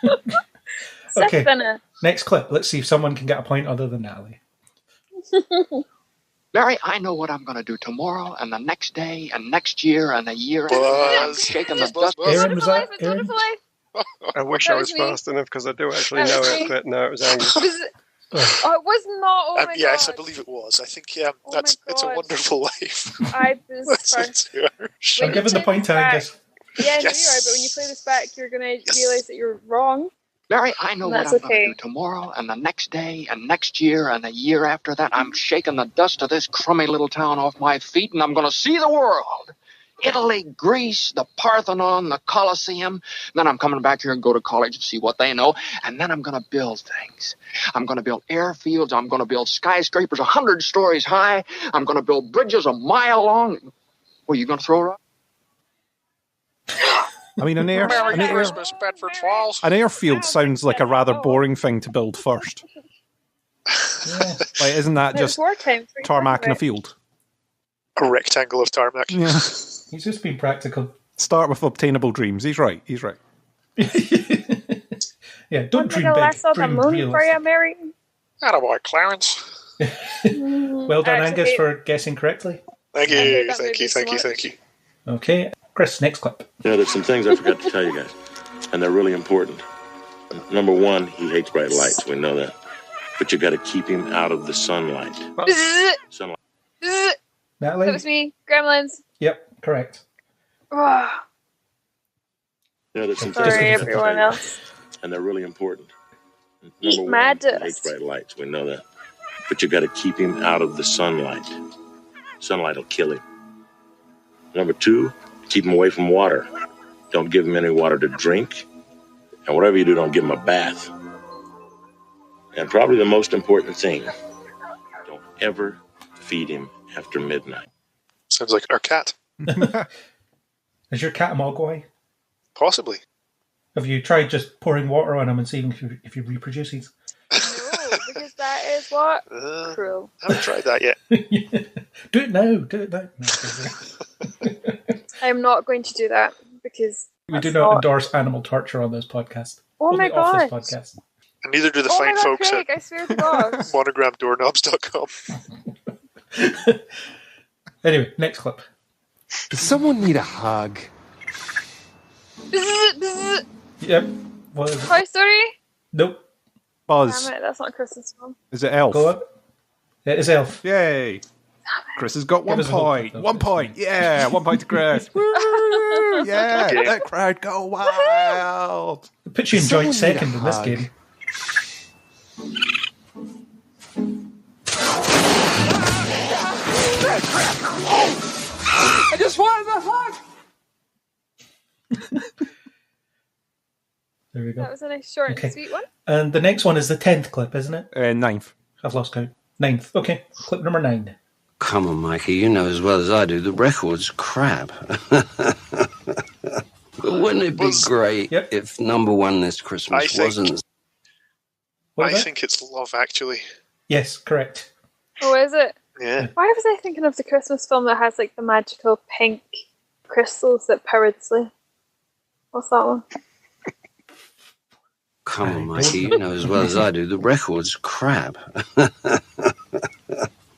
Okay. Sethana. Next clip. Let's see if someone can get a point other than Natalie. Larry, I know what I'm going to do tomorrow and the next day and next year and a year. I'm shaking the dust. Aaron, was that Aaron? I wish I was fast enough because I do actually know it, but no, it was Angus. Oh, it was not. Oh my yes, God. I believe it was. I think Oh that's my It's a God. Wonderful Life. I was That's first. it to her. I'm giving the point to Angus. Yeah, no, Yes. you are, but when you play this back, you're going to realise that you're wrong. Larry, I know what That's I'm going okay. to do tomorrow and the next day and next year and a year after that. I'm shaking the dust of this crummy little town off my feet and I'm going to see the world. Italy, Greece, the Parthenon, the Colosseum. Then I'm coming back here and go to college and see what they know. And then I'm going to build things. I'm going to build airfields. I'm going to build skyscrapers 100 stories high. I'm going to build bridges a mile long. Were you going to throw it up? I mean, Merry Christmas, Bedford Falls. an airfield sounds like a rather boring thing to build first. Yeah. Like, isn't that It was just wartime. So tarmac in a field? A rectangle of tarmac. Yeah. He's just being practical. Start with obtainable dreams. He's right. He's right. Yeah, don't Take dream a big. less on the Dream moon for realistic. you, Mary. Attaboy, Clarence. Well done, Actually, Angus, for guessing correctly. Thank I hate you, that thank movie you, so thank you, much. thank you. Okay, Chris, next clip. There's some things I forgot to tell you guys, and they're really important. Number one, he hates bright lights. We know that. But you got to keep him out of the sunlight. Sunlight. Natalie? That was me. Gremlins. Yep, correct. Oh, Yeah, there's some sorry, things I forgot to everyone tell you else. guys, and they're really important. Eat Number my one, he dust. hates bright lights. We know that. But you got to keep him out of the sunlight. Sunlight will kill him. Number two, keep him away from water. Don't give him any water to drink. And whatever you do, don't give him a bath. And probably the most important thing, don't ever feed him after midnight. Sounds like our cat. Is your cat a mogwai? Possibly. Have you tried just pouring water on him and seeing if he reproduces? No, because that is what? Cruel. I haven't tried that yet. Do it now. Do it now. No, I'm not going to do that because we do not endorse animal torture on this podcast. Oh my off this gosh. podcast. And neither do the Oh fine my God, folks Craig, at I swear to God. monogramdoorknobs.com. Anyway, next clip. Does someone need a hug? Yep. What is it? Toy Story? Nope. Buzz. Damn it, that's not a Christmas film. Is it Elf? Go on. It is Elf. Yay. Chris has got 1 us a whole point. clip, 1 point. Yeah, 1 point to Chris. Woo! Yeah, Okay. that crowd go wild. It puts you in joint Someone need second a in this hug. game. I just wanted a hug. There we go. That was a nice short Okay. and sweet one. And the next one is the 10th clip, isn't it? 9th. I've lost count. 9th. Okay. Clip number 9. Come on, Mikey, you know as well as I do, the record's crap. But wouldn't it be great if number one this Christmas wasn't... I think it's Love Actually. Yes, correct. Oh, is it? Yeah. Why was I thinking of the Christmas film that has like the magical pink crystals that power the sleigh? What's that one? Come on, Mikey, you know as well as I do, the record's crap.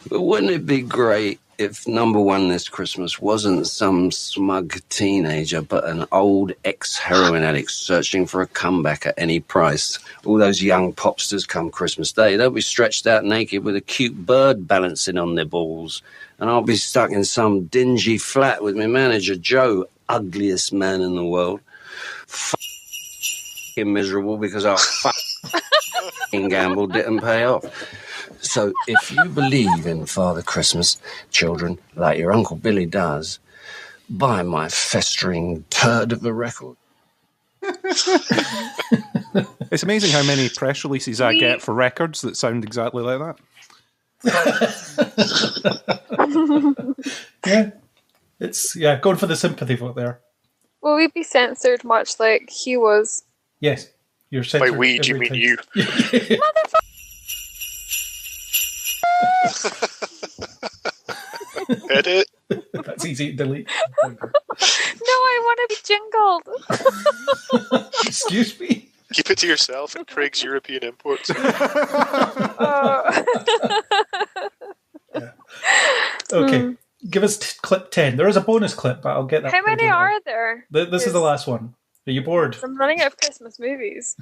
But wouldn't it be great if number one this Christmas wasn't some smug teenager, but an old ex-heroin addict searching for a comeback at any price? All those young popsters come Christmas Day, they'll be stretched out naked with a cute bird balancing on their balls. And I'll be stuck in some dingy flat with my manager, Joe, ugliest man in the world. F***ing miserable because our f***ing gamble didn't pay off. So if you believe in Father Christmas, children, like your Uncle Billy does, buy my festering turd of a record. It's amazing how many press releases I get for records that sound exactly like that. Yeah. It's going for the sympathy vote there. Will we be censored much like he was? Yes. You're By censored. we, do you mean you? Edit. That's easy to delete. No, I want to be jingled. Excuse me? Keep it to yourself and Craig's European imports. Okay. Give us clip 10. There is a bonus clip, but I'll get that. How many are there? This is the last one. Are you bored? I'm running out of Christmas movies.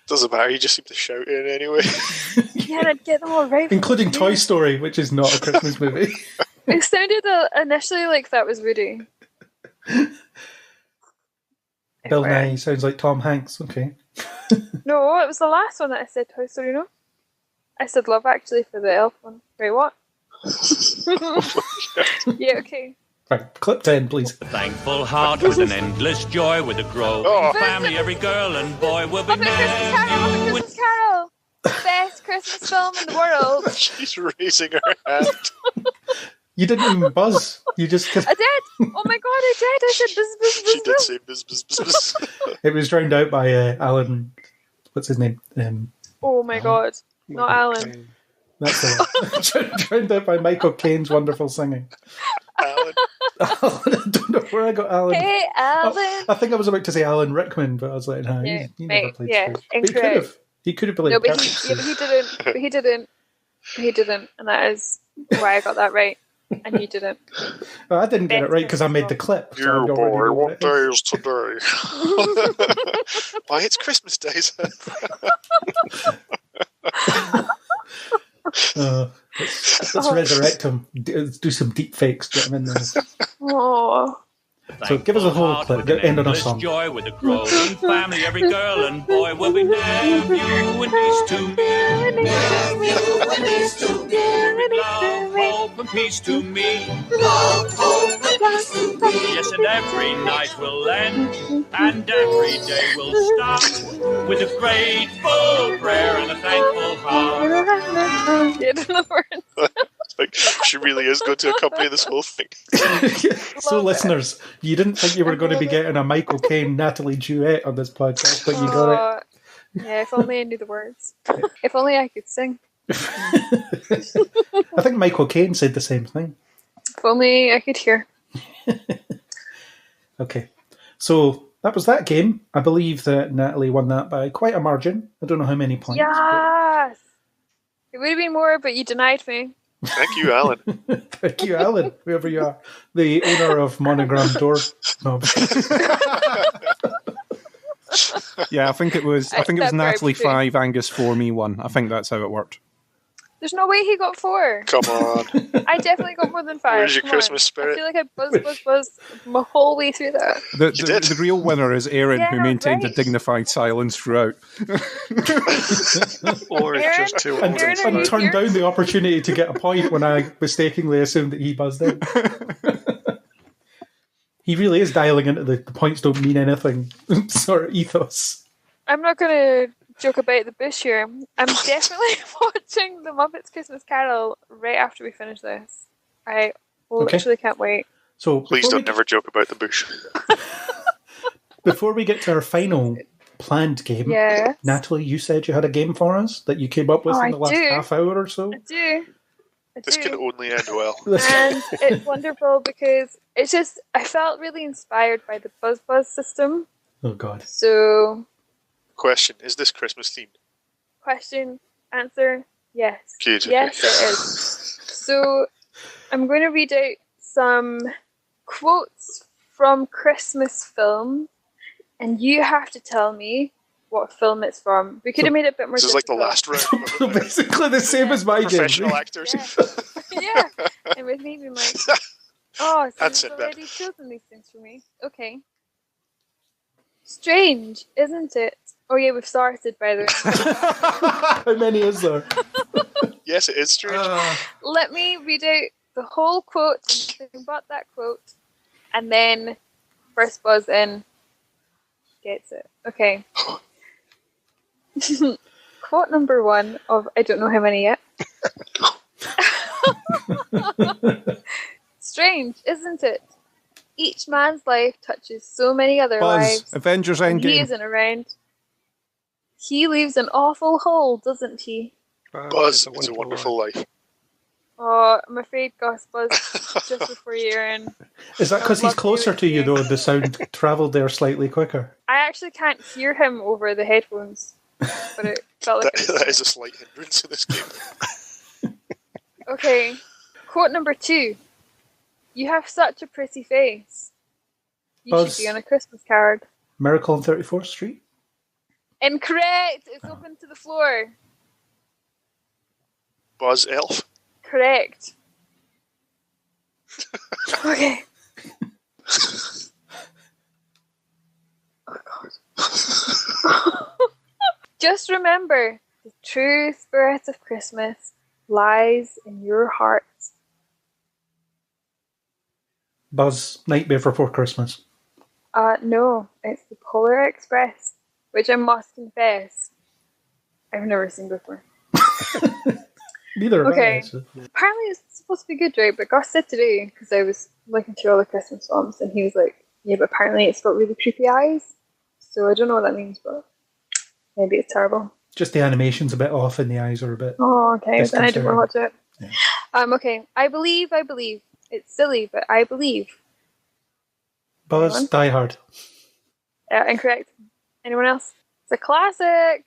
Doesn't matter, you just seem to shout in anyway. Yeah, I'd get them all right. Including Toy Story, which is not a Christmas movie. It sounded initially like that was Rudy. Bill Nye sounds like Tom Hanks. Okay. No, it was the last one that I said Toy Story, no? I said Love Actually for the elf one. Wait, what? Yeah, okay. Right, clip 10, please. Thankful heart with an endless joy, with a growing family, every girl and boy will be Muppet Christmas Carol! Best Christmas film in the world. She's raising her hand. You didn't even buzz. You just... I did! Oh my god, I did! I said buzz, buzz, buzz, She did say buzz, buzz, buzz, buzz. It was drowned out by Alan... What's his name? Oh my god. Not Alan. That's the one. Drowned out by Michael Caine's wonderful singing. Alan. I don't know where I got Alan. Hey, Alan! I think I was about to say Alan Rickman, but I was like, no, Yeah, he never played Scrooge. But incorrect. He could have played No, but Scrooge. he didn't. But he didn't. He didn't. And that is why I got that right. And he didn't. Well, I didn't get it right because I made the clip. So Dear I don't really boy, know what it day is. is today? Why, it's Christmas days. Let's resurrect him. Do some deep fakes. Get him in there. Oh. So give us a whole clip. With an End on a endless song. joy, with a growing family, every girl and boy will be nephew and niece to me. Nephew and niece to me. Love, hope, and peace to me. Love, hope, and peace to me. Yes, and every night will end, and every day will start with a grateful prayer and a thankful heart. Like, she really is going to accompany this whole thing. So, listeners, you didn't think you were going to be getting a Michael Caine Natalie duet on this podcast, but you got it. Yeah, if only I knew the words. If only I could sing. I think Michael Caine said the same thing. If only I could hear. Okay, so that was that game. I believe that Natalie won that by quite a margin. I don't know how many points. Yes! It would have been more, but you denied me. Thank you, Alan. Thank you, Alan, whoever you are. The owner of Monogram Door. No. Yeah, I think it was Natalie 5, Angus 4, me 1. I think that's how it worked. There's no way he got 4. Come on. I definitely got more than 5. Where's your Come Christmas on. spirit? I feel like I buzzed my whole way through that. The real winner is Aaron, who Yeah, maintained a right. dignified silence throughout. Or it's just too And turned down the opportunity to get a point when I mistakenly assumed that he buzzed in. He really is dialing into the points don't mean anything sort of ethos. I'm not going to joke about the bush here. I'm definitely watching The Muppets Christmas Carol right after we finish this. I literally can't wait. So Please don't never joke about the bush. Before we get to our final planned game, Yes. Natalie, you said you had a game for us that you came up with Oh, in the I last do. half hour or so. I do. This can only end well. And it's wonderful because it's just, I felt really inspired by the Buzz Buzz system. Oh, God. So, Question, is this Christmas themed? question, answer, yes. Good, Yes, okay. it is. So, I'm going to read out some quotes from Christmas films, and you have to tell me what film it's from. We could have made it a bit more This is like the difficult. last round. So basically the same as my game. Professional actors. Yeah, and with me being like, oh, so That's you've it, Ben. already chosen these things for me. Okay. Strange, isn't it? Oh yeah, we've started, by the way. How many is there? Yes, it is strange. Let me read out the whole quote and think about that quote, and then first buzz in gets it. Okay. Quote number 1 of I don't know how many yet. Strange, isn't it? Each man's life touches so many other Buzz, lives. Avengers and he Endgame. isn't around. He leaves an awful hole, doesn't he? Buzz, it's a wonderful life. Oh, I'm afraid Gus Buzz just before you're in. Is that because he's closer to you, though, the sound travelled there slightly quicker? I actually can't hear him over the headphones, but it felt like it was That is a slight hindrance in this game. Okay, quote number 2. You have such a pretty face. You Buzz. should be on a Christmas card. Miracle on 34th Street? Incorrect! It's open to the floor. Buzz Elf. Correct. Okay. Oh god. Just remember, the true spirit of Christmas lies in your heart. Buzz, Nightmare Before Christmas. No, it's the Polar Express, which I must confess, I've never seen before. Neither have Okay. I. So. Apparently it's supposed to be good, right? But Gus said today, because I was looking through all the Christmas films, and he was like, yeah, but apparently it's got really creepy eyes. So I don't know what that means, but maybe it's terrible. Just the animation's a bit off and the eyes are a bit... Oh, okay, then I didn't want to watch it. Yeah. Okay, I believe. It's silly, but I believe. Buzz, Anyone? Die Hard. Incorrect. Anyone else? It's a classic!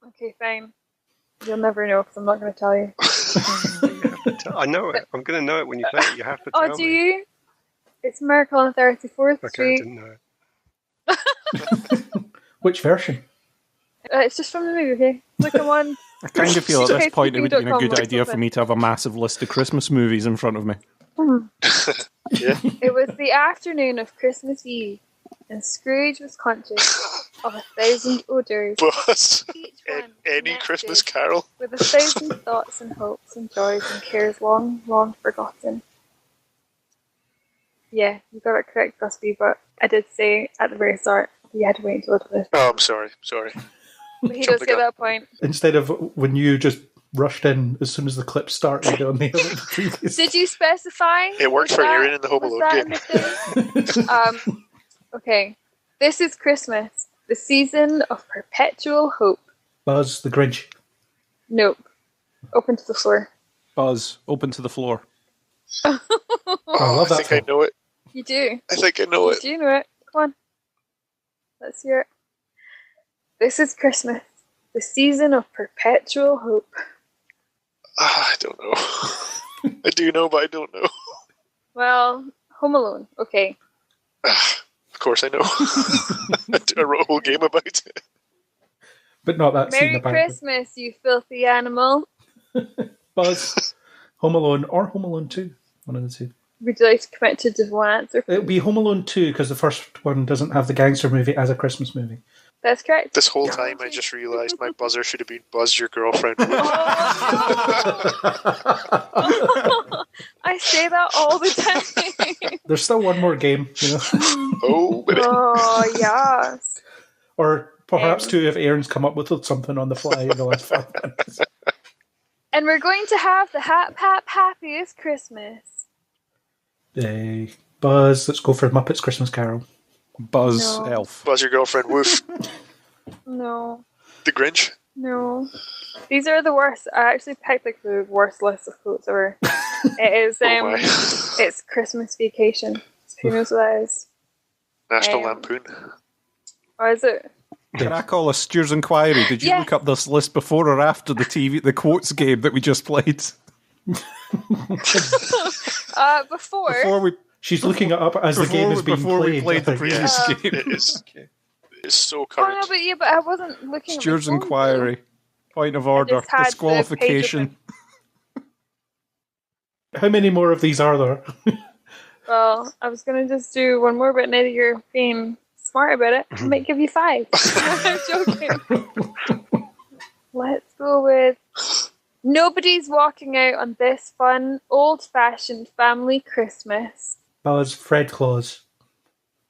Okay, fine. You'll never know, because I'm not going to tell you. I know it. I'm going to know it when you play it. You have to tell me. Oh, do you? It's Miracle on 34th Okay, I Street. didn't know it. Which version? It's just from the movie, okay? Look at one. I kind of feel at this point it would be a good idea for something. me to have a massive list of Christmas movies in front of me. Yeah. It was the afternoon of Christmas Eve, and Scrooge was conscious of 1,000 odours. Buzz, Each one any connected Christmas carol? with 1,000 thoughts and hopes and joys and cares long, long forgotten. Yeah, you got it correct, Gusby, but I did say at the very start you had to wait until it was. Oh, I'm sorry. But he does get that point. Instead of when you just rushed in as soon as the clip started on the other previous. Did you specify? It worked for Aaron in the Home Alone game. Okay. This is Christmas, the season of perpetual hope. Buzz the Grinch. Nope. Open to the floor. Buzz, open to the floor. I love that. I think I know it. You do. I think I know it. You do know it. Come on. Let's hear it. This is Christmas, the season of perpetual hope. I don't know. I do know, but I don't know. Well, Home Alone. Okay. Of course I know. I wrote a whole game about it. But not that scene Merry apparently. Christmas, you filthy animal. Buzz, Home Alone or Home Alone 2. One of the two. Would you like to commit to just one answer? It'll be Home Alone 2 because the first one doesn't have the gangster movie as a Christmas movie. That's correct. This whole time I just realised my buzzer should have been Buzz Your Girlfriend. I say that all the time. There's still one more game, you know. Oh, yes. Or perhaps two if Aaron's come up with something on the fly in the last 5 minutes. And we're going to have the happiest Christmas. Hey, Buzz, let's go for Muppets Christmas Carol. Buzz No. Elf. Buzz Your Girlfriend, woof. No. The Grinch. No. These are the worst. I actually picked like the worst list of quotes ever. It is it's Christmas Vacation. Who knows what that is? National Lampoon. Or is it? Can I call a Steers Inquiry? Did you look up this list before or after the quotes game that we just played? Before. She's looking it up as the game is being before played. we played the previous game. It is. It's so Oh current. no, but I wasn't looking at my Steers phone. Inquiry. Point of order. just had the Disqualification. How many more of these are there? Well, I was going to just do one more, but now that you're being smart about it, I might give you 5. I'm joking. Let's go with nobody's walking out on this fun, old-fashioned family Christmas. Buzz Fred Claus.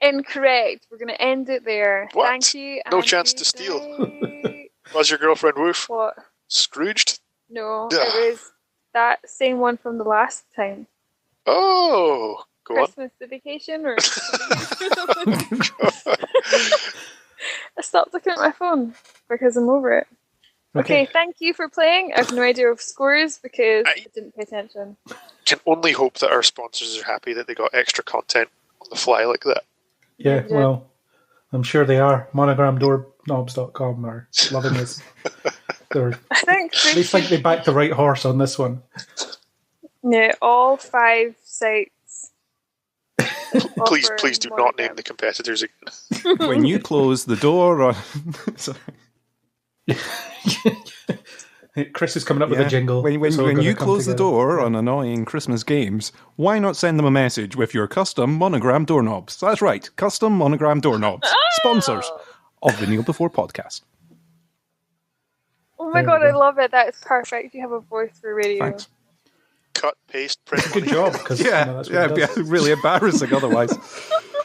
Incorrect. We're going to end it there. What? Thank you. No and chance good to steal. night. Buzz Your Girlfriend, woof. What? Scrooged. No, Ugh. it was that same one from the last time. Oh, go Christmas the Vacation, or I stopped looking at my phone because I'm over it. Okay, thank you for playing. I have no idea of scores because I didn't pay attention. Can only hope that our sponsors are happy that they got extra content on the fly like that. Yeah, well, I'm sure they are. MonogramDoorknobs.com are loving this. They think they backed the right horse on this one. Yeah, all 5 sites. Please do not name the competitors again. When you close the door on... Sorry. Chris is coming up with a jingle. When It's all you gonna come close the together. door on annoying Christmas games, why not send them a message with your custom monogram doorknobs? That's right, custom monogram doorknobs. Sponsors of the Kneel Before podcast. Oh my god, I love it. That is perfect. You have a voice for radio. Thanks. Cut, paste, print. Good job. Because It'd be really embarrassing otherwise.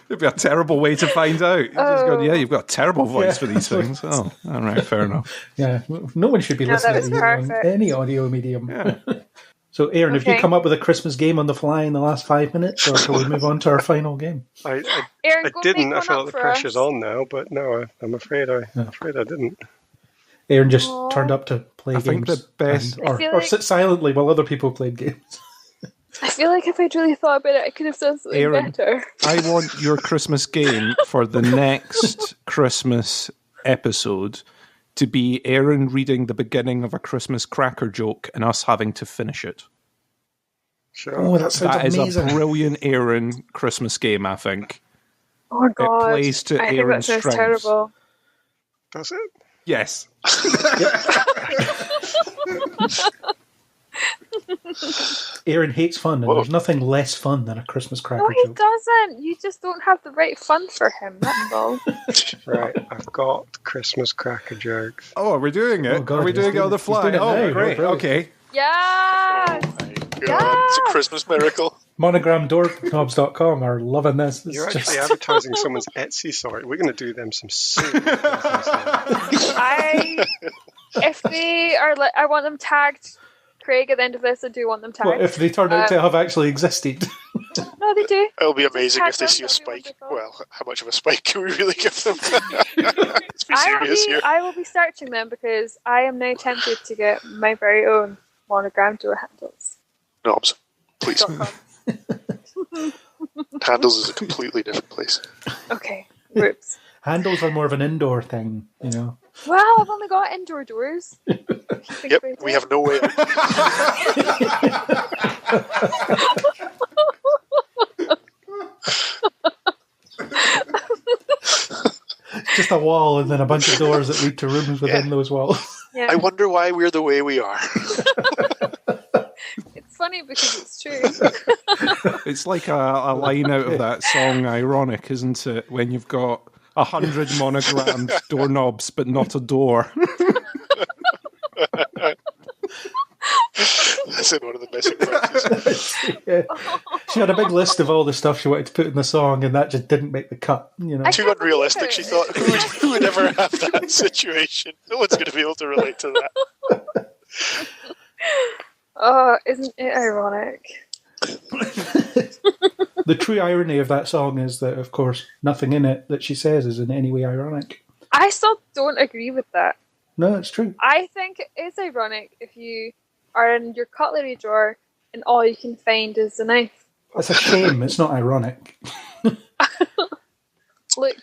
It'd be a terrible way to find out. You've just gone, you've got a terrible voice for these things. Oh, all right, fair enough. Yeah, no one should be No, listening that to was you on perfect. any audio medium. So, Aaron, have you Okay. come up with a Christmas game on the fly in the last 5 minutes, or shall we move on to our final game? I Aaron, go didn't. make I one feel up like the for us. pressure's on now, but no, I'm afraid I didn't. Aaron just turned up to play I games. think the best... and- or, I feel or like- sit silently while other people played games. I feel like if I'd really thought about it, I could have done something Aaron, better. I want your Christmas game for the next Christmas episode to be Aaron reading the beginning of a Christmas cracker joke and us having to finish it. Sure. Oh, that sounds That is amazing. a brilliant Aaron Christmas game, I think. Oh god, plays to I think that Aaron's sounds strengths. terrible. Does it? Yes. Aaron hates fun, and there's nothing less fun than a Christmas cracker No, he joke. doesn't. You just don't have the right fun for him. That's all. Right, I've got Christmas cracker jokes. Oh, are we doing it? Oh, God, are we he's doing it on the he's fly? doing it Oh, now. great. Brilliant. Okay. Yes. God, it's a Christmas miracle. Monogramdoorknobs.com are loving this. It's You're actually just- advertising someone's Etsy site. We're going to do them some serious business. If they are, I want them tagged. Craig, at the end of this, I do want them tagged. What if they turn out to have actually existed? No, they do. It'll be amazing if they Tag see a them, spike. Well, how much of a spike can we really give them? Let's be serious here. I will be searching them because I am now tempted to get my very own monogram door handles. Knobs, please. Handles is a completely different place. Okay, whoops. Handles are more of an indoor thing, you know. Well, I've only got indoor doors. Yep, we have no way. Just a wall and then a bunch of doors that lead to rooms within those walls. Yeah. I wonder why we're the way we are. It's funny because it's true. It's like a line out of that song, Ironic, isn't it? When you've got 100 monogrammed doorknobs, but not a door. That's in one of the missing parts. Yeah. She had a big list of all the stuff she wanted to put in the song, and that just didn't make the cut. You know, Too unrealistic, she thought. Who would ever have that situation? No one's going to be able to relate to that. Oh, isn't it ironic? the true irony of that song is that, of course, nothing in it that she says is in any way ironic. I still don't agree with that. No, it's true. I think it is ironic if you are in your cutlery drawer and all you can find is a knife. It's a shame. It's not ironic. Look,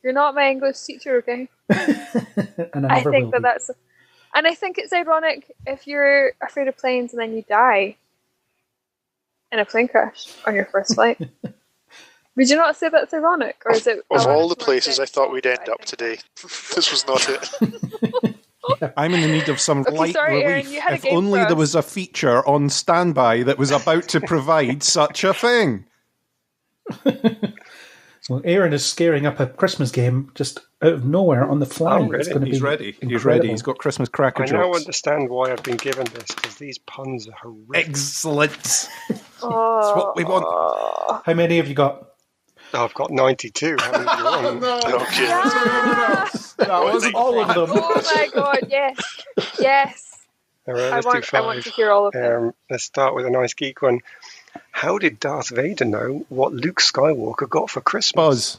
you're not my English teacher, okay? And I never think will that be. that's... And I think it's ironic if you're afraid of planes and then you die in a plane crash on your first flight. Would you not say that's ironic? Or is it... Of all the places I thought we'd end up today, this was not it. I'm in the need of some Okay, light sorry, Aaron, relief. you had a If game only for there us. was a feature on standby that was about to provide such a thing. Well, Aaron is scaring up a Christmas game just out of nowhere on the fly. I'm ready. It's going to He's be ready. He's incredible. ready. He's got Christmas cracker I now jokes. understand why I've been given this, because these puns are horrific. Excellent. Oh. That's what we want. How many have you got? Oh, I've got 92. How many do you want? Okay. That wasn't all of them. Oh my god, yes. Yes. All right, I let's want do to 5. hear all of them. Let's start with a nice geek one. How did Darth Vader know what Luke Skywalker got for Christmas? Buzz.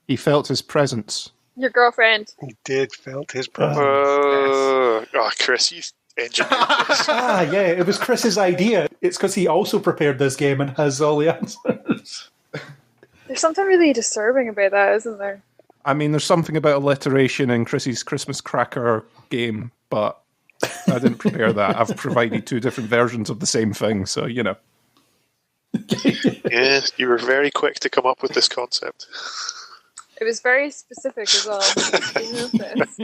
He felt his presence. Your girlfriend. He did felt his presence. Oh, Chris, you engineered this. Yeah, it was Chris's idea. It's because he also prepared this game and has all the answers. There's something really disturbing about that, isn't there? I mean, there's something about alliteration in Chrissy's Christmas cracker game, but I didn't prepare that. I've provided 2 different versions of the same thing, so, you know. Yeah, you were very quick to come up with this concept. It was very specific as well. You noticed?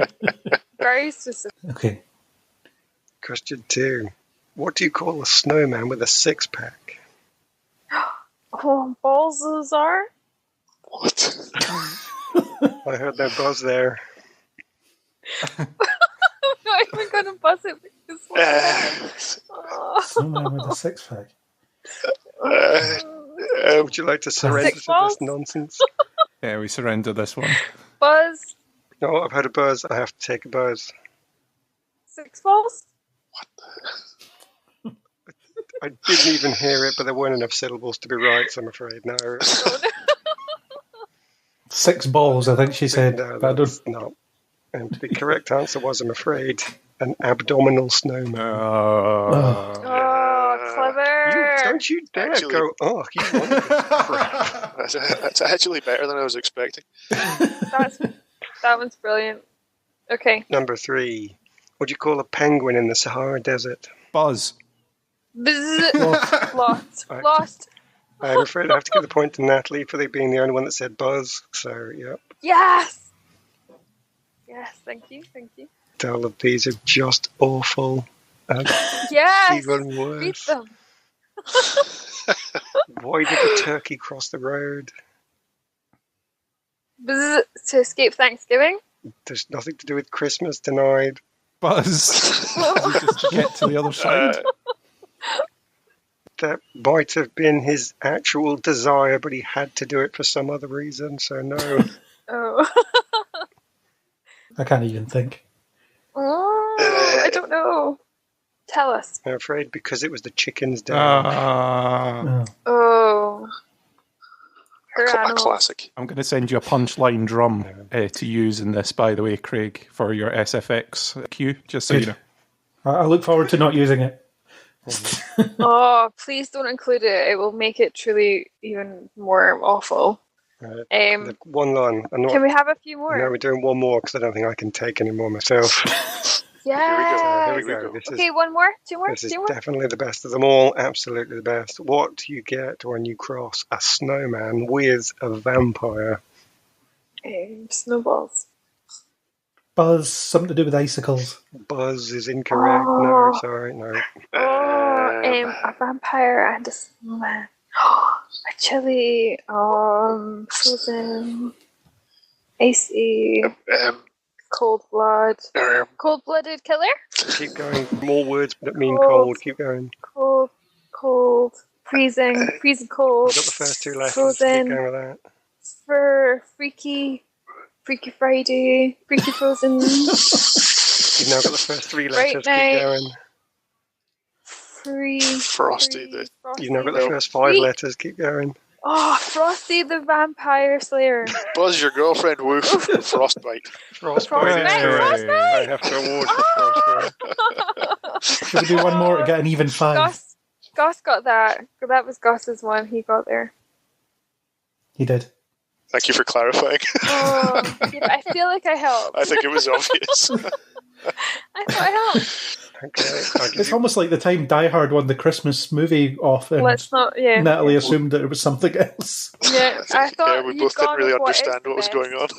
Very specific. Okay. Question 2. What do you call a snowman with a 6-pack? Oh, balls are? What? I heard that buzz there. I'm not even going to buzz it because... Someone with a 6-pack. Would you like to surrender Six to balls? this nonsense? Yeah, we surrender this one. Buzz? No, I've had a buzz. I have to take a buzz. 6 balls? I didn't even hear it, but there weren't enough syllables to be right, so I'm afraid. No. 6 balls, I think she said. No, But I that's don't... not. And the correct answer was, I'm afraid, an abdominal snowman. Oh, clever. Don't you dare Actually- go, oh, you wanted this crap. That's actually better than I was expecting. That one's brilliant. Okay. Number 3. What do you call a penguin in the Sahara Desert? Buzz. Bzz. Lost. Right. Lost. I'm afraid I have to give the point to Natalie for being the only one that said buzz. So, yeah. Yes! Yes, thank you, thank you. All of these are just awful. Yes! Even Beat worse. them. Why did the turkey cross the road? Bzz, to escape Thanksgiving? There's nothing to do with Christmas denied. Buzz. Just to get to the other side. That might have been his actual desire, but he had to do it for some other reason, so no. Oh. I can't even think. Oh, I don't know. Tell us. I'm afraid because it was the chicken's day. Oh. A classic. I'm going to send you a punchline drum to use in this, by the way, Craig, for your SFX cue, just so you know. I look forward to not using it. Oh, please don't include it. It will make it truly even more awful. One line. Can we have a few more? No, we're doing one more because I don't think I can take any more myself. Yeah. Here we go. Okay, one more, two more, This is two more. definitely the best of them all. Absolutely the best. What do you get when you cross a snowman with a vampire? Snowballs. Buzz, something to do with icicles. Buzz is incorrect. No, sorry, no. A vampire and a snowman. A chili. Frozen. Icy. Cold blood. Cold-blooded killer? Keep going. More words that mean cold. Keep going. Cold. Freezing cold. You got the first two letters. Frozen. Keep going with that. Freaky Friday. Freaky Frozen. You've now got the first three letters. Night. Keep going. Frosty. You've now got the first five letters. Keep going. Oh, Frosty the Vampire Slayer. Buzz your girlfriend, woof. Frostbite. Frostbite. I have to award for Frostbite. Should we do one more to get an even 5? Gus got that. That was Gus's one. He got there. He did. Thank you for clarifying. Oh, yeah, I feel like I helped. I think it was obvious. I thought I helped. Okay, it's almost like the time Die Hard won the Christmas movie off and Natalie assumed that it was something else. Yeah, I thought we both didn't really understand what was going on.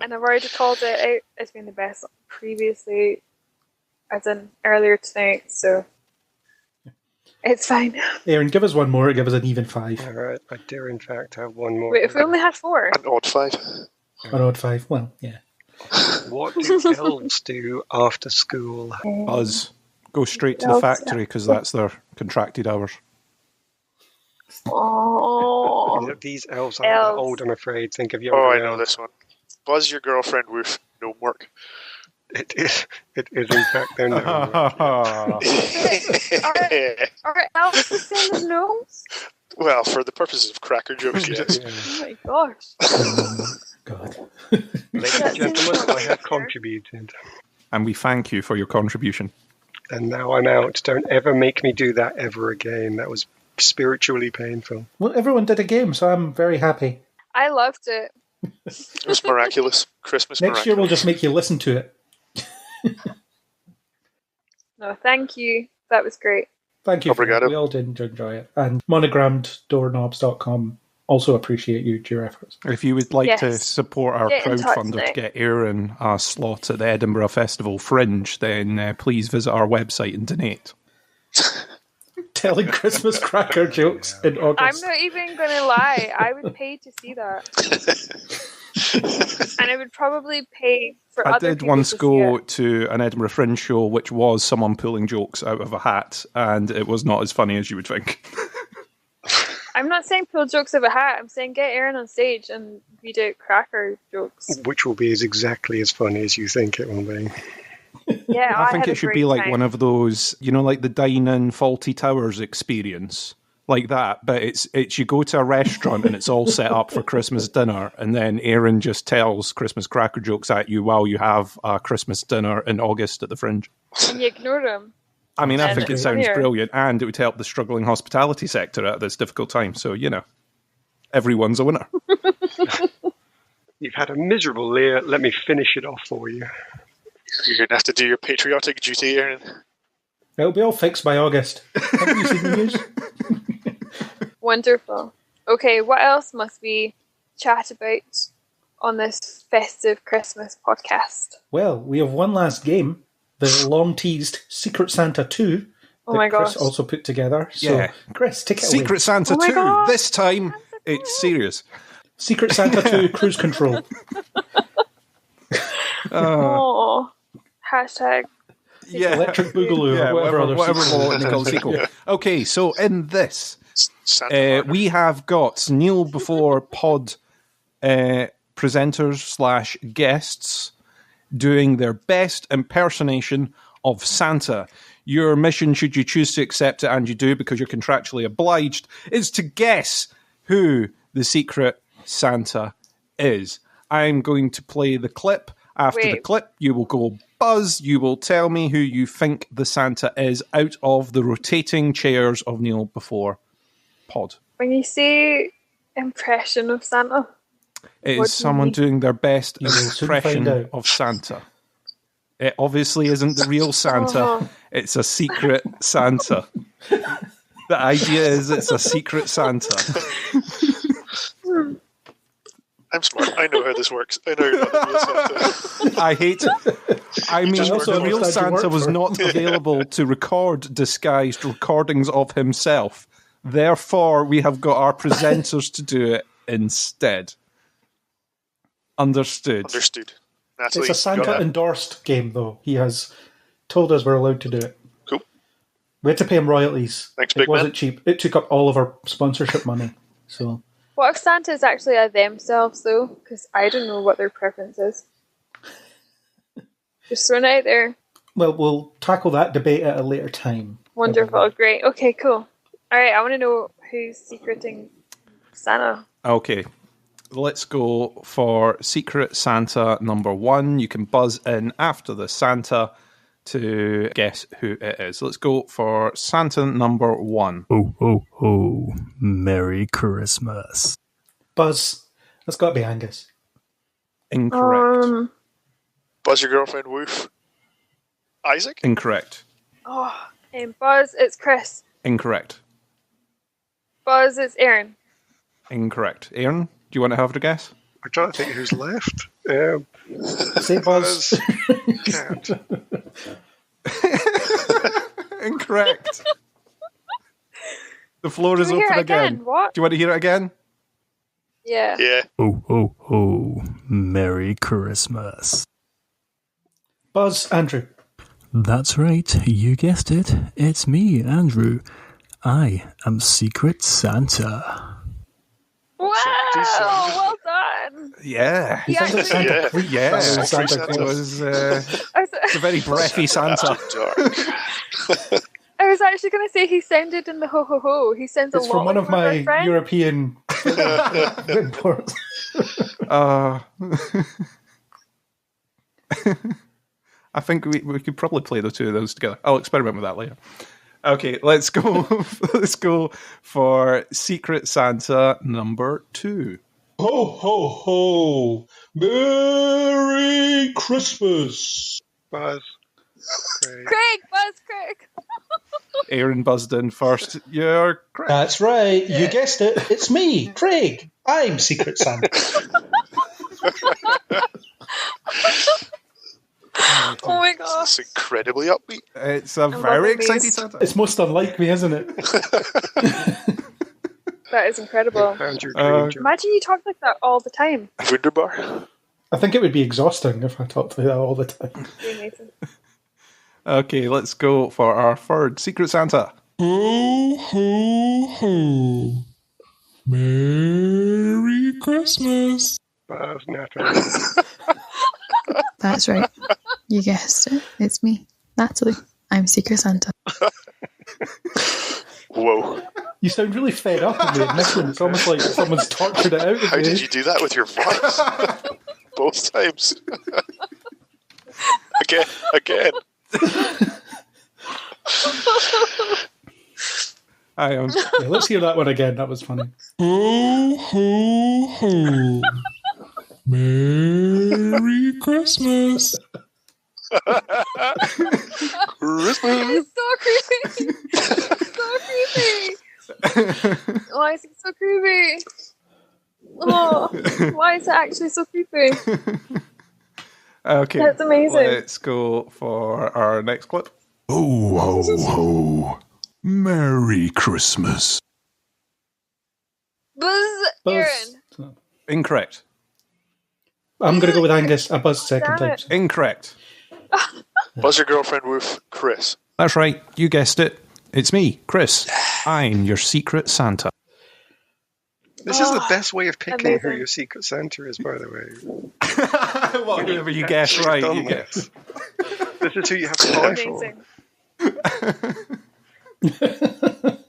And I've already called it out as being the best previously, as in earlier tonight, so it's fine. Aaron, give us one more to give us an even 5. All right, I do in fact have one more. Wait, if we only had 4? An odd 5. An odd 5, well, yeah. What do elves do after school? Buzz. Go straight to the factory because that's their contracted hours. Oh. These elves are that old, I'm afraid. Think of your I know this one. Buzz your girlfriend, woof. No work. It is in fact their name. Are elves the same as gnomes? Well, for the purposes of cracker jokes, yes. Oh my gosh. God. Ladies and gentlemen, I have contributed. And we thank you for your contribution. And now I'm out. Don't ever make me do that ever again. That was spiritually painful. Well, everyone did a game, so I'm very happy. I loved it. It was miraculous. Christmas Next year we'll just make you listen to it. No, thank you. That was great. Thank you. Obrigado. We all did enjoy it. And monogrammeddoorknobs.com also appreciate your efforts. If you would like to support our Get in touch, crowdfunder to Nick. get Aaron a slot at the Edinburgh Festival Fringe, then please visit our website and donate. Telling Christmas cracker jokes in I'm August. not even going to lie. I would pay to see that. And I would probably pay for I other did people once to go see it. to an Edinburgh Fringe show, which was someone pulling jokes out of a hat, and it was not as funny as you would think. I'm not saying pull jokes of a hat. I'm saying get Aaron on stage and read out cracker jokes. Which will be exactly as funny as you think it will be. Yeah, I think had it a should great be like time. one of those, like the Dine-In Faulty Towers experience. Like that, but it's you go to a restaurant and it's all set up for Christmas dinner, and then Aaron just tells Christmas cracker jokes at you while you have a Christmas dinner in August at the Fringe. And you ignore them. I mean, I And think it it's sounds funnier. brilliant, and it would help the struggling hospitality sector at this difficult time. So, everyone's a winner. You've had a miserable year. Let me finish it off for you. You're going to have to do your patriotic duty, Aaron. It'll be all fixed by August. Haven't you seen the news? Wonderful. Okay, what else must we chat about on this festive Christmas podcast? Well, we have one last game the long-teased Secret Santa 2 Oh that my Chris gosh. also put together. So, Yeah. Chris, take it Secret away. Santa Oh my 2. God. This time, it's serious. Secret Santa 2 Cruise Control. Oh. Hashtag. Yeah. Electric Boogaloo or whatever other whatever sequel. they call the sequel. Yeah. Okay, so in this, Santa we have got Neil Before Pod presenters / guests doing their best impersonation of Santa. Your mission, should you choose to accept it, and you do because you're contractually obliged, is to guess who the Secret Santa is. I'm going to play the clip. After the clip, you will go buzz. You will tell me who you think the Santa is out of the rotating chairs of Neil Before Pod. When you say impression of Santa, It what is do you someone mean? doing their best You will soon impression find out. of Santa. It obviously isn't the real Santa. Oh. It's a secret Santa. The idea is it's a secret Santa. I'm smart. I know how this works. I know you're not the real Santa. I hate it. I mean, just the real understand you Santa work was for it. not available to record disguised recordings of himself. Therefore, we have got our presenters to do it instead. Understood. Understood. Natalie, It's a you got that? Santa-endorsed game, though. He has told us we're allowed to do it. Cool. We had to pay him royalties. Thanks, It big wasn't man. cheap. It took up all of our sponsorship money. So what if Santa's actually a themselves, though? Because I don't know what their preference is. Just throwing it out there. Well, we'll tackle that debate at a later time. Wonderful. Great. Okay, cool. Alright, I want to know who's secreting Santa. Okay. Let's go for Secret Santa number 1. You can buzz in after the Santa to guess who it is. Let's go for Santa number 1. Oh, oh, oh. Merry Christmas. Buzz. That's got to be Angus. Incorrect. Buzz your girlfriend, woof. Isaac? Incorrect. Buzz, it's Chris. Incorrect. Buzz, it's Aaron. Incorrect. Aaron, do you want to have a guess? I'm trying to think who's left. Say Buzz. Cat. Incorrect. The floor is Can we hear open it again? again. What? Do you want to hear it again? Yeah. Yeah. Oh, oh, oh. Merry Christmas. Buzz, Andrew. That's right, you guessed it. It's me, Andrew. I am Secret Santa. Wow! Well done. Yeah. He sounds like Santa. Yeah. Creep. Yeah. That's what Santa It Claus. was a very breathy Santa. I was actually going to say he sounded in the ho ho ho. He sounds It's a lot from one like of my friend. European imports. I think we could probably play the two of those together. I'll experiment with that later. Okay, let's go. Let's go for Secret Santa number 2. Ho, ho, ho. Merry Christmas. Buzz. Craig, Buzz, Craig. Aaron buzzed in first. You're correct. That's right. You guessed it. It's me, Craig. I'm Secret Santa. Oh my gosh. It's incredibly upbeat. It's a very very loving exciting these. Santa. It's most unlike me, isn't it? That is incredible. Imagine you talk like that all the time. Wunderbar. I think it would be exhausting if I talked like that all the time. It'd be amazing. Okay, let's go for our third Secret Santa. Ho, ho, ho. Merry Christmas. Buzz, Natalie. That's right. You guessed it. It's me, Natalie. I'm Secret Santa. Whoa. You sound really fed up in the admission. It's almost like someone's tortured it out of How you. did you do that with your voice? Both times. Again. I am. Yeah, let's hear that one again. That was funny. Ho, ho, ho. Merry Christmas. It's so creepy. It's so creepy. Why is it so creepy? Oh, why is it actually so creepy? Okay. That's amazing. Let's go for our next clip. Ho, ho, ho. Merry Christmas. Buzz, Aaron. Incorrect. I'm going to go with Angus. I buzzed second Damn time. it. Incorrect. Buzz your girlfriend, Woof, Chris. That's right. You guessed it. It's me, Chris. I'm your Secret Santa. This is the best way of picking who amazing. your Secret Santa is, by the way. Whatever you guess You've right, done you guess. This is who you have to buy for. Amazing.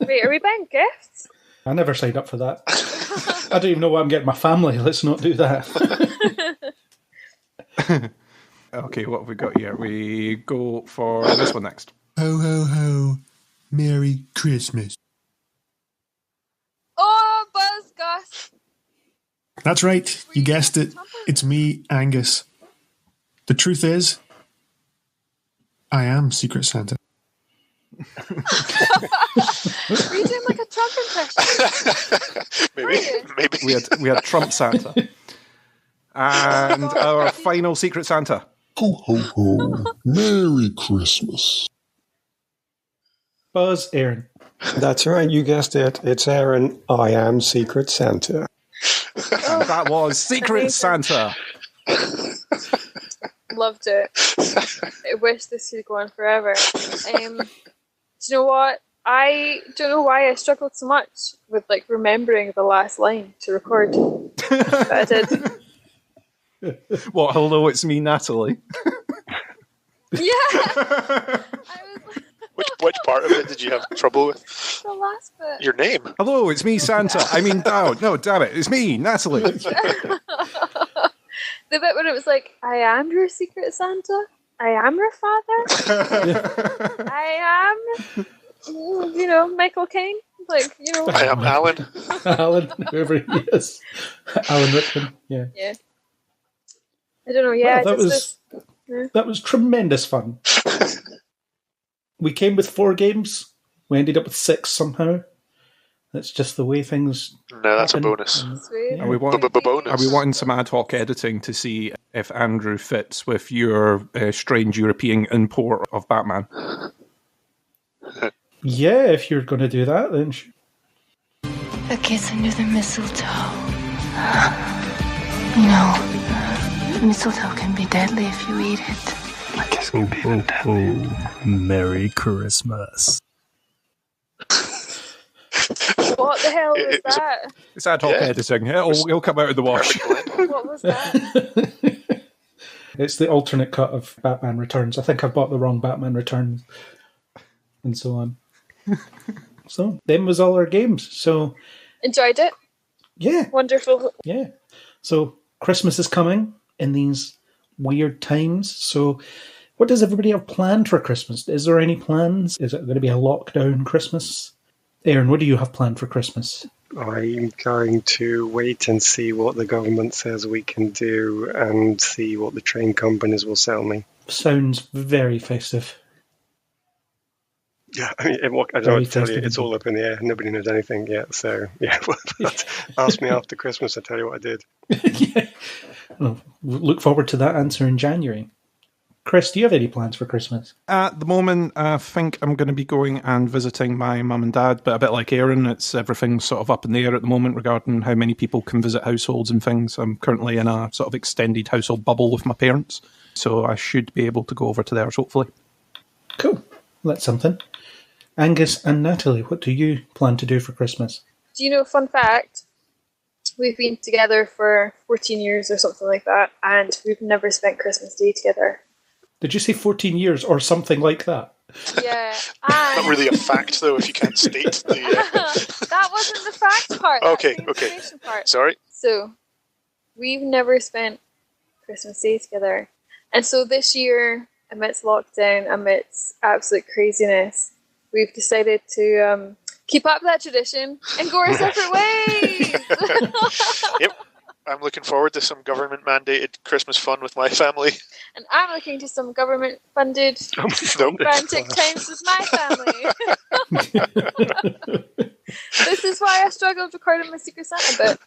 Wait, are we buying gifts? I never signed up for that. I don't even know what I'm getting my family. Let's not do that. Okay, what have we got here? We go for this one next. Ho, ho, ho. Merry Christmas. Oh, Buzz, Gus. That's right. You guessed it. It's me, Angus. The truth is, I am Secret Santa. Were you doing like a Trump impression? Maybe. We had Trump Santa. And our final Secret Santa. Ho, ho, ho. Merry Christmas. Buzz, Aaron. That's right, you guessed it. It's Aaron. I am Secret Santa. And that was Secret Santa. Loved it. I wish this could go on forever. Do you know what? I don't know why I struggled so much with like remembering the last line to record. But I did. What, hello, it's me, Natalie. Yeah! Which part of it did you have trouble with? The last bit. Your name. Hello, it's me, Santa. I mean, no, damn it. It's me, Natalie. The bit when it was like, I am your Secret Santa. I am your father. I am, Michael Caine. Like, I am Alan. Alan, whoever he is. Alan Rickman, yeah. Yeah. I don't know, yeah. Well, that was tremendous fun. We came with 4 games. We ended up with 6 somehow. That's just the way things No, that's happen. a bonus. Sweet. Are we wanting some ad hoc editing to see if Andrew fits with your strange European import of Batman? Yeah, if you're going to do that, then sure. A kiss under the mistletoe. Mistletoe can be deadly if you eat it. A kiss can be even deadly. Merry Christmas. What the hell was that? It's ad hoc editing. It'll come out of the wash. What was that? It's the alternate cut of Batman Returns. I think I've bought the wrong Batman Returns. And so on. So, them was all our games. So, Enjoyed it? yeah. Wonderful. Yeah. So, Christmas is coming in these weird times. So, what does everybody have planned for Christmas? Is there any plans? Is it going to be a lockdown Christmas? Aaron, what do you have planned for Christmas? I'm going to wait and see what the government says we can do and see what the train companies will sell me. Sounds very festive. Yeah, I mean, I don't know what to tell you. It's all up in the air. Nobody knows anything yet. So, yeah, ask me after Christmas. I'll tell you what I did. Yeah. Well, look forward to that answer in January. Chris, do you have any plans for Christmas? At the moment, I think I'm going to be going and visiting my mum and dad, but a bit like Aaron, everything's sort of up in the air at the moment regarding how many people can visit households and things. I'm currently in a sort of extended household bubble with my parents, so I should be able to go over to theirs, hopefully. Cool. Well, that's something. Angus and Natalie, what do you plan to do for Christmas? Do you know, fun fact, we've been together for 14 years or something like that, and we've never spent Christmas Day together. Did you say 14 years or something like that? Yeah. Not really a fact, though, if you can't state the... That wasn't the fact part. Okay, that's the information part. Sorry. So, we've never spent Christmas Day together. And so this year, amidst lockdown, amidst absolute craziness, we've decided to keep up that tradition and go our separate ways. Yep. I'm looking forward to some government-mandated Christmas fun with my family. And I'm looking to some government-funded romantic times with my family. This is why I struggled recording my Secret Santa bit.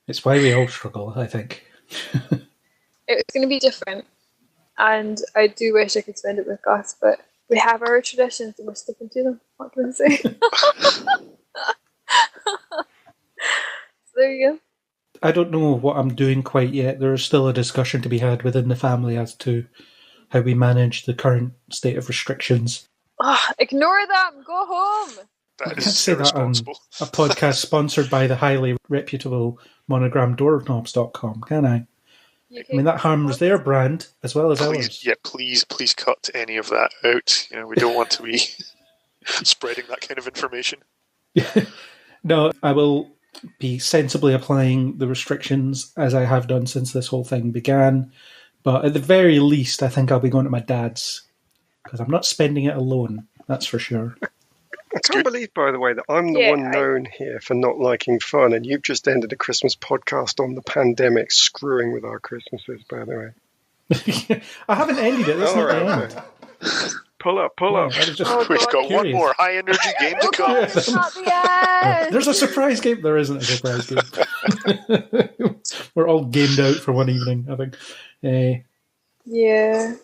It's why we all struggle, I think. It was going to be different, and I do wish I could spend it with Gus, but we have our traditions and we're sticking to them. What can I say? So there you go. I don't know what I'm doing quite yet. There is still a discussion to be had within the family as to how we manage the current state of restrictions. Oh, ignore them. Go home. I can't say that on a podcast sponsored by the highly reputable monogramdoorknobs.com, can I? I mean, that harms their brand as well as ours. Yeah, please cut any of that out. We don't want to be spreading that kind of information. No, I will be sensibly applying the restrictions as I have done since this whole thing began. But at the very least, I think I'll be going to my dad's because I'm not spending it alone. That's for sure. I can't believe, by the way, that I'm the one known here for not liking fun, and you've just ended a Christmas podcast on the pandemic, screwing with our Christmases, by the way. I haven't ended it. That's not the end. Pull up. We've got one more high-energy game to come. It's not the end. There's a surprise game. There isn't a surprise game. We're all gamed out for one evening, I think. Yeah.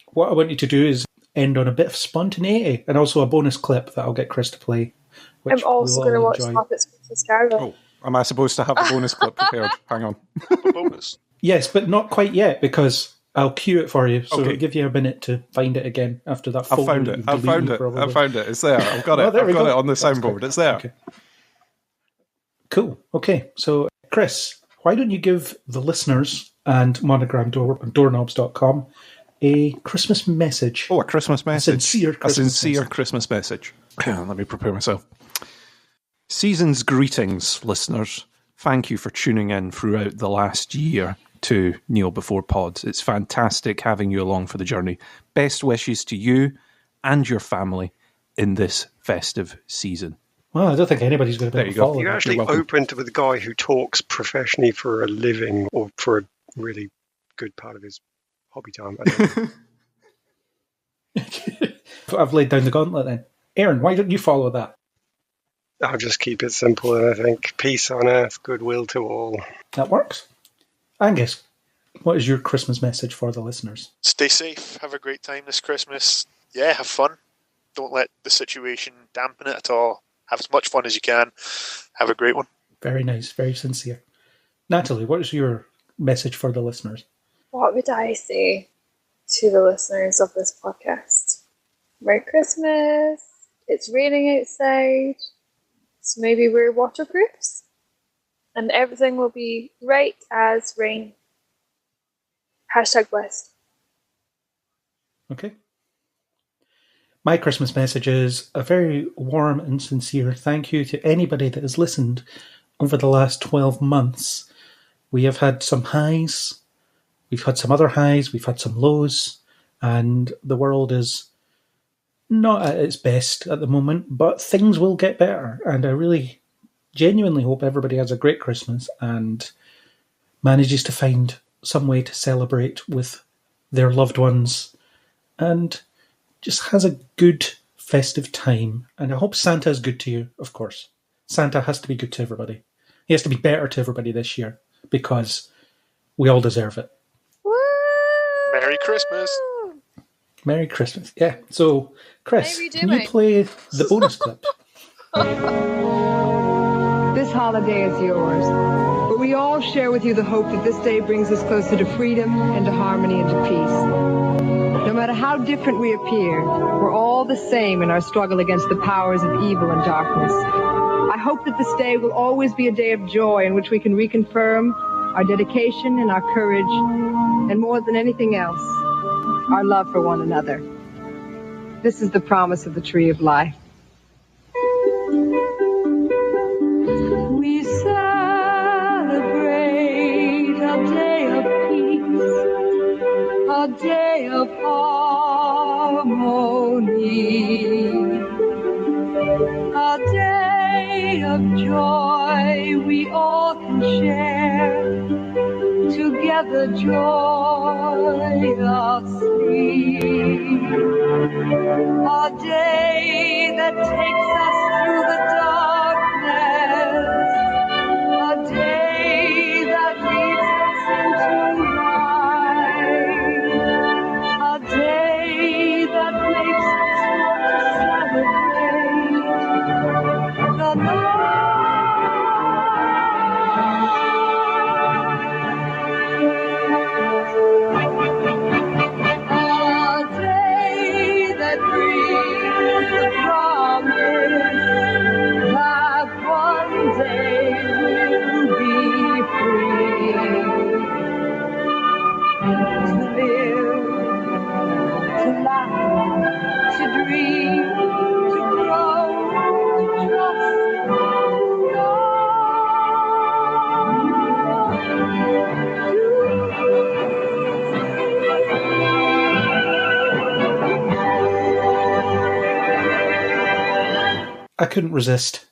What I want you to do is end on a bit of spontaneity and also a bonus clip that I'll get Chris to play. I'm also going to watch Muppets Christmas Carol. Am I supposed to have a bonus clip prepared? Hang on. Bonus. Yes, but not quite yet because I'll cue it for you. So it'll give you a minute to find it again after that. I found it. It's there. I've got it. I've got it on the soundboard. It's there. Okay. Cool. Okay. So, Chris, why don't you give the listeners and monogramdoorknobs.com a Christmas message? Oh, a Christmas message. A sincere Christmas message. Let me prepare myself. Season's greetings, listeners. Thank you for tuning in throughout the last year to Neil Before Pods. It's fantastic having you along for the journey. Best wishes to you and your family in this festive season. Well, I don't think anybody's going to be able to follow. You're actually open to the guy who talks professionally for a living or for a really good part of his hobby time. I don't know. I've laid down the gauntlet then. Aaron, why don't you follow that? I'll just keep it simple, and I think peace on earth, goodwill to all. That works. Angus, what is your Christmas message for the listeners? Stay safe. Have a great time this Christmas. Yeah, have fun. Don't let the situation dampen it at all. Have as much fun as you can. Have a great one. Very nice. Very sincere. Natalie, what is your message for the listeners? What would I say to the listeners of this podcast? Merry Christmas. It's raining outside. So maybe wear waterproofs. And everything will be right as rain. #blessed. Okay. My Christmas message is a very warm and sincere thank you to anybody that has listened over the last 12 months. We have had some highs. We've had some other highs. We've had some lows. And the world is not at its best at the moment, but things will get better. And I really genuinely hope everybody has a great Christmas and manages to find some way to celebrate with their loved ones and just has a good festive time. And I hope Santa is good to you, of course. Santa has to be good to everybody. He has to be better to everybody this year because we all deserve it. Merry Christmas. Merry Christmas. Yeah. So, Chris, can you play the bonus clip? This holiday is yours, but we all share with you the hope that this day brings us closer to freedom and to harmony and to peace. No matter how different we appear, we're all the same in our struggle against the powers of evil and darkness. I hope that this day will always be a day of joy in which we can reconfirm our dedication and our courage, and more than anything else, our love for one another. This is the promise of the Tree of Life. We celebrate a day of peace, a day of harmony, a day of joy we all can share, together joyously. A day that takes us through the darkness, a day that leads us into light. I couldn't resist.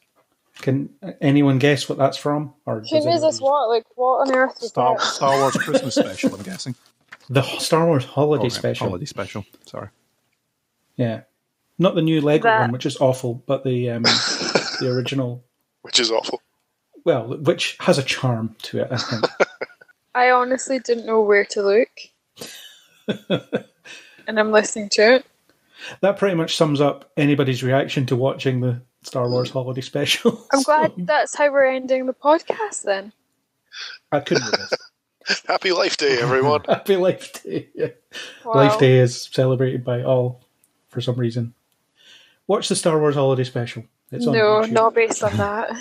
Can anyone guess what that's from? Or Who knows this what? Like, what on earth was that? Star Wars Christmas special, I'm guessing. The Star Wars Holiday Special. Holiday Special, sorry. Yeah. Not the new Lego one, which is awful, but the the original. Which is awful. Well, which has a charm to it, I think. I honestly didn't know where to look. And I'm listening to it. That pretty much sums up anybody's reaction to watching the Star Wars Holiday Special. I'm glad that's how we're ending the podcast then. I couldn't resist. Happy Life Day, everyone. Happy Life Day. Yeah. Wow. Life Day is celebrated by all for some reason. Watch the Star Wars Holiday Special. It's on No, YouTube. not based on that.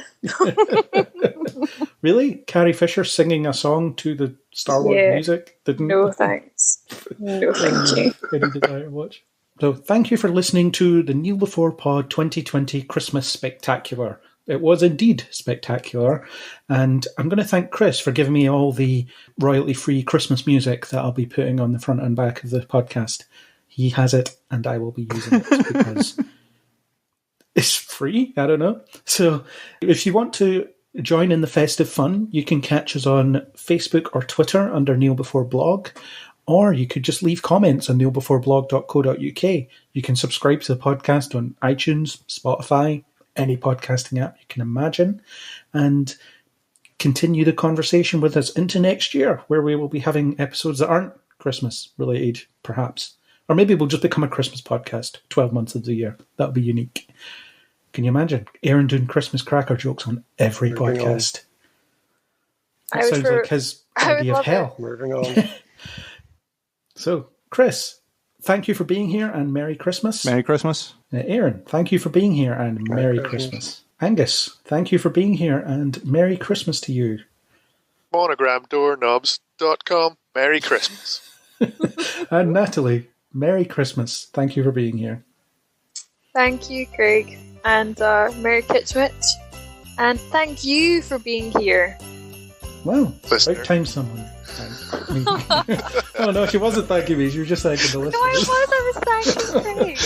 Really? Carrie Fisher singing a song to the Star Wars music? No thanks. No thank you. Any desire to watch? So thank you for listening to the Kneel Before Pod 2020 Christmas Spectacular. It was indeed spectacular. And I'm going to thank Chris for giving me all the royalty-free Christmas music that I'll be putting on the front and back of the podcast. He has it, and I will be using it because it's free. I don't know. So if you want to join in the festive fun, you can catch us on Facebook or Twitter under Kneel Before Blog, or you could just leave comments on kneelbeforeblog.co.uk. You can subscribe to the podcast on iTunes, Spotify, any podcasting app you can imagine, and continue the conversation with us into next year, where we will be having episodes that aren't Christmas related, perhaps. Or maybe we'll just become a Christmas podcast 12 months of the year. That would be unique. Can you imagine? Aaron doing Christmas cracker jokes on every podcast. That sounds like his idea of hell. Moving on. So, Chris, thank you for being here and Merry Christmas. Merry Christmas. Aaron, thank you for being here and Merry Christmas. Angus, thank you for being here and Merry Christmas to you. monogramdoorknobs.com. Merry Christmas. And Natalie, Merry Christmas. Thank you for being here. Thank you, Craig. And Merry Kitchwich. And thank you for being here. Wow, about time someone. Oh no, she wasn't thanking me. She was just thanking the listeners. No, I was thanking Craig.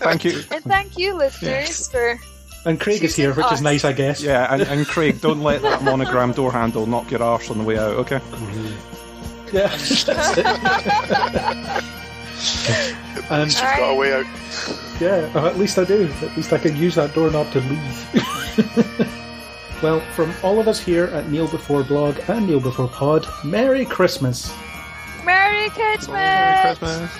Thank you. And thank you, listeners, for... And Craig is here, which is nice, I guess. Yeah, and Craig, don't let that monogram door handle knock your arse on the way out, okay? Mm-hmm. Yeah, that's it. And She's got a way out. Yeah, at least I do. At least I can use that doorknob to leave. Well, from all of us here at Kneel Before Blog and Kneel Before Pod, Merry Christmas! Merry Kitchwich! Merry Christmas!